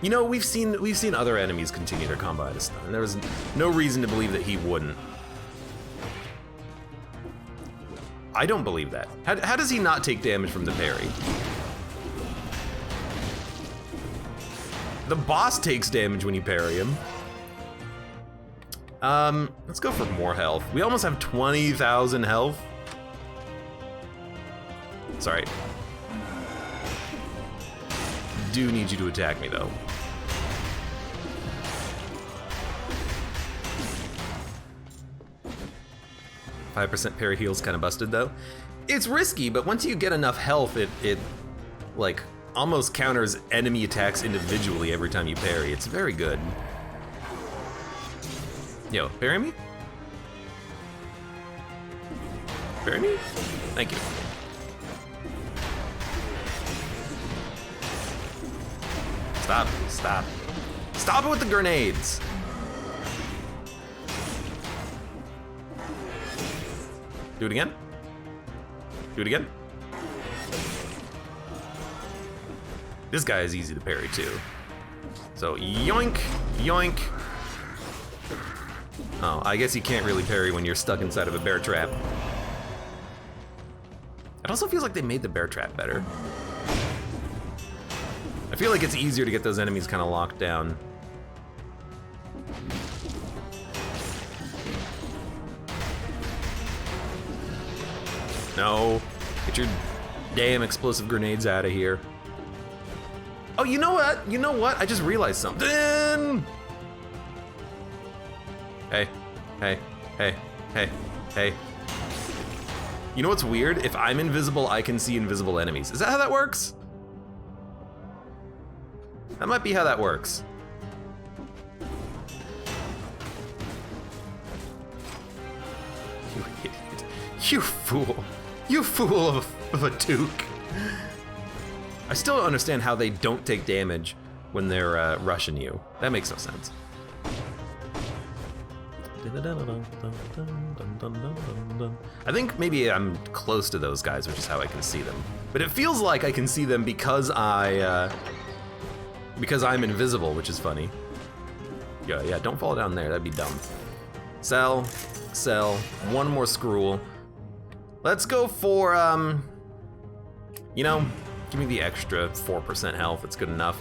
You know, we've seen other enemies continue their combo out of stun, and there was no reason to believe that he wouldn't. I don't believe that. How does he not take damage from the parry? The boss takes damage when you parry him. Let's go for more health. We almost have 20,000 health. Sorry. Do need you to attack me though. 5% parry heal's kind of busted though. It's risky, but once you get enough health, it like almost counters enemy attacks individually every time you parry. It's very good. Yo, parry me? Parry me? Thank you. Stop, stop. Stop it with the grenades. Do it again. Do it again. This guy is easy to parry too. So yoink, yoink. Oh, I guess you can't really parry when you're stuck inside of a bear trap. It also feels like they made the bear trap better. I feel like it's easier to get those enemies kind of locked down. No, get your damn explosive grenades out of here. Oh, you know what? You know what? I just realized something. Hey, hey, hey, hey, hey. You know what's weird? If I'm invisible, I can see invisible enemies. Is that how that works? That might be how that works. You idiot. You fool. You fool of a Duke. I still don't understand how they don't take damage when they're rushing you. That makes no sense. I think maybe I'm close to those guys, which is how I can see them. But it feels like I can see them because I'm invisible, which is funny. Yeah, don't fall down there, that'd be dumb. Sell, one more scroll. Let's go for, you know, give me the extra 4% health, it's good enough.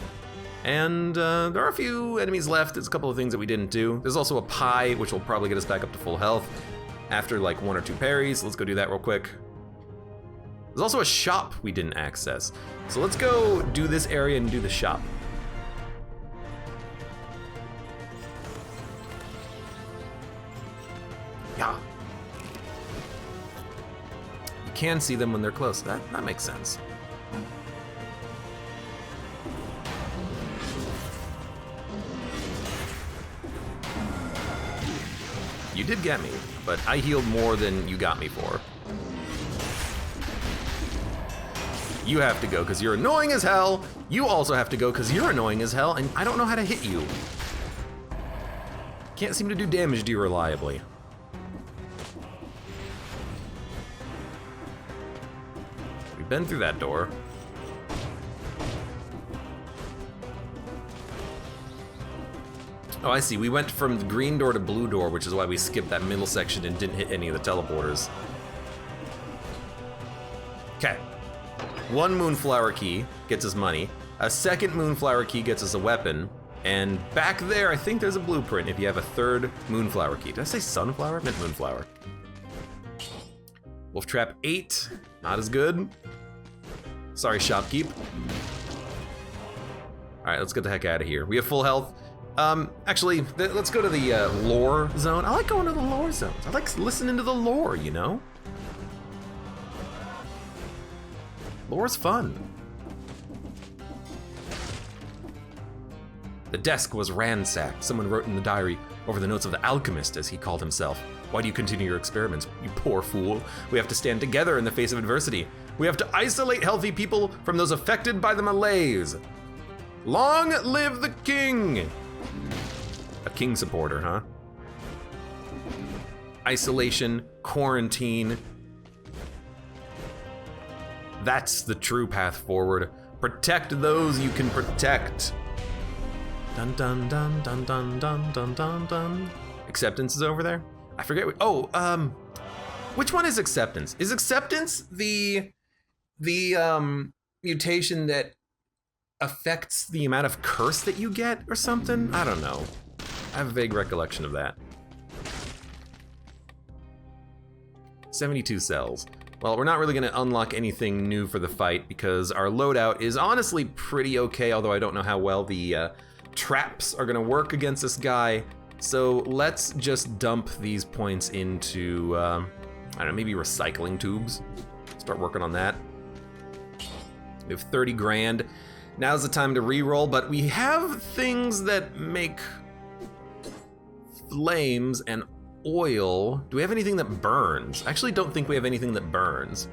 And there are a few enemies left. There's a couple of things that we didn't do. There's also a pie, which will probably get us back up to full health after like 1 or 2 parries. Let's go do that real quick. There's also a shop we didn't access. So let's go do this area and do the shop. Yeah. You can see them when they're close. That makes sense. You did get me, but I healed more than you got me for. You have to go because you're annoying as hell. You also have to go because you're annoying as hell, and I don't know how to hit you. Can't seem to do damage to you reliably. We've been through that door. Oh, I see. We went from the green door to blue door, which is why we skipped that middle section and didn't hit any of the teleporters. Okay. 1 moonflower key gets us money. A 2nd moonflower key gets us a weapon. And back there, I think there's a blueprint if you have a 3rd moonflower key. Did I say sunflower? I meant moonflower. Wolf trap 8. Not as good. Sorry, shopkeep. All right, let's get the heck out of here. We have full health. Actually, let's go to the lore zone. I like going to the lore zones. I like listening to the lore, you know? Lore's fun. The desk was ransacked. Someone wrote in the diary over the notes of the alchemist, as he called himself. Why do you continue your experiments, you poor fool? We have to stand together in the face of adversity. We have to isolate healthy people from those affected by the malaise. Long live the king! A king supporter, huh? Isolation, quarantine. That's the true path forward. Protect those you can protect. Dun dun dun dun dun dun dun dun dun. Acceptance is over there? I forget. Which one is acceptance? Is acceptance the mutation that affects the amount of curse that you get or something? I don't know. I have a vague recollection of that. 72 cells. Well, we're not really gonna unlock anything new for the fight because our loadout is honestly pretty okay, although I don't know how well the traps are gonna work against this guy. So let's just dump these points into, I don't know, maybe recycling tubes. Start working on that. We have 30 grand. Now's the time to re-roll, but we have things that make flames and oil. Do we have anything that burns? I actually don't think we have anything that burns.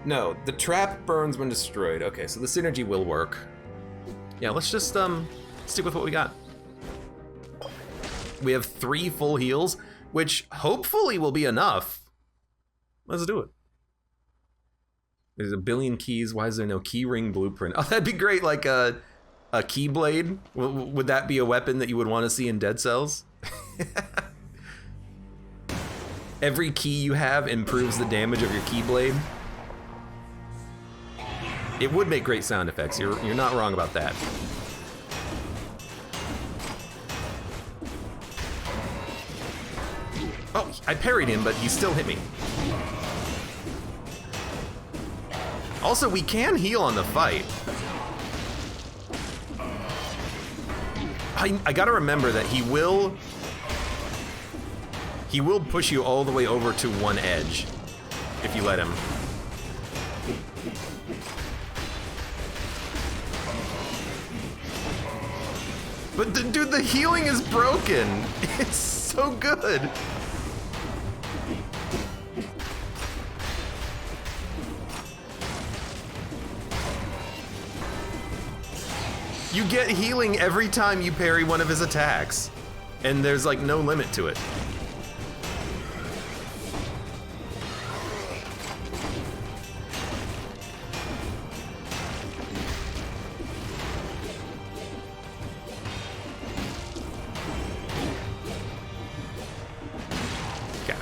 No, the trap burns when destroyed. Okay, so the synergy will work. Yeah, let's just stick with what we got. We have 3 full heals, which hopefully will be enough. Let's do it. There's a billion keys. Why is there no key ring blueprint? Oh, that'd be great, like a keyblade. Would that be a weapon that you would want to see in Dead Cells? Every key you have improves the damage of your keyblade. It would make great sound effects. You're not wrong about that. Oh, I parried him, but he still hit me. Also, we can heal on the fight. I gotta remember that he will push you all the way over to one edge if you let him. But dude, the healing is broken. It's so good. You get healing every time you parry one of his attacks, and there's like no limit to it. Okay.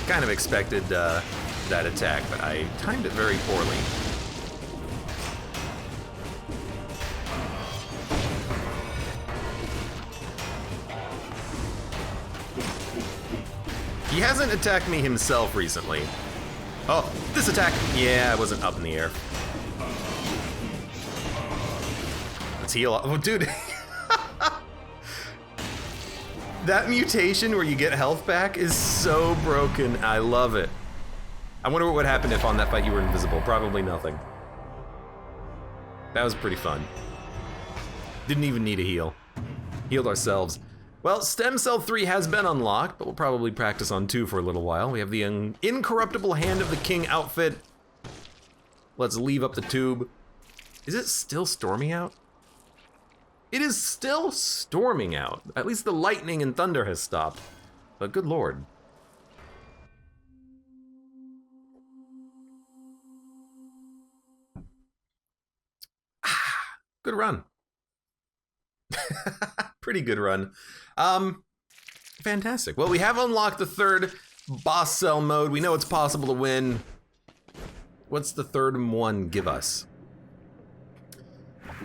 Kind of expected that attack, but I timed it very poorly. He hasn't attacked me himself recently. Oh, this attack, yeah, I wasn't up in the air. Let's heal. Oh, dude. That mutation where you get health back is so broken. I love it. I wonder what would happen if on that fight you were invisible. Probably nothing. That was pretty fun. Didn't even need a heal. Healed ourselves. Well, Stem Cell 3 has been unlocked, but we'll probably practice on 2 for a little while. We have the Incorruptible Hand of the King outfit. Let's leave up the tube. Is it still storming out? It is still storming out. At least the lightning and thunder has stopped. But good lord. Good run. Pretty good run. Fantastic. Well, we have unlocked the third boss cell mode. We know it's possible to win. What's the third one give us?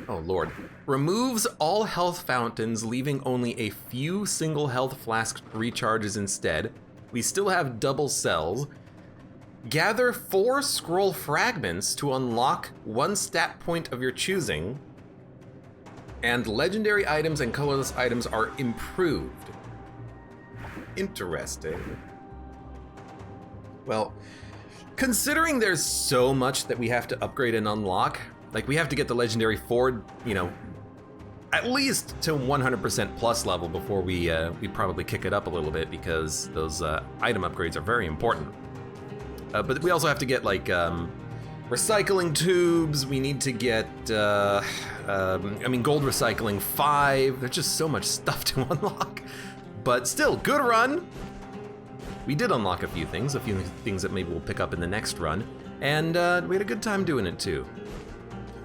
Oh, Lord. Removes all health fountains, leaving only a few single health flask recharges instead. We still have double cells. Gather 4 scroll fragments to unlock 1 stat point of your choosing. And legendary items and colorless items are improved. Interesting. Well, considering there's so much that we have to upgrade and unlock, like we have to get the legendary Ford, you know, at least to 100% plus level before we probably kick it up a little bit, because those item upgrades are very important. But we also have to get like recycling tubes. We need to get, gold recycling 5. There's just so much stuff to unlock. But still, good run. We did unlock a few things that maybe we'll pick up in the next run. And we had a good time doing it too.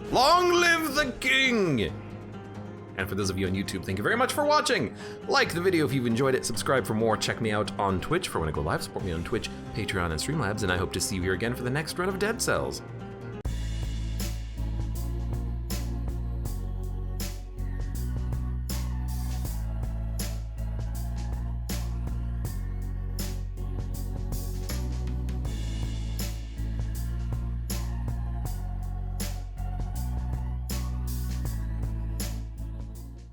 Long live the king! And for those of you on YouTube, thank you very much for watching. Like the video if you've enjoyed it, subscribe for more, check me out on Twitch for when I go live, support me on Twitch, Patreon, and Streamlabs, and I hope to see you here again for the next run of Dead Cells.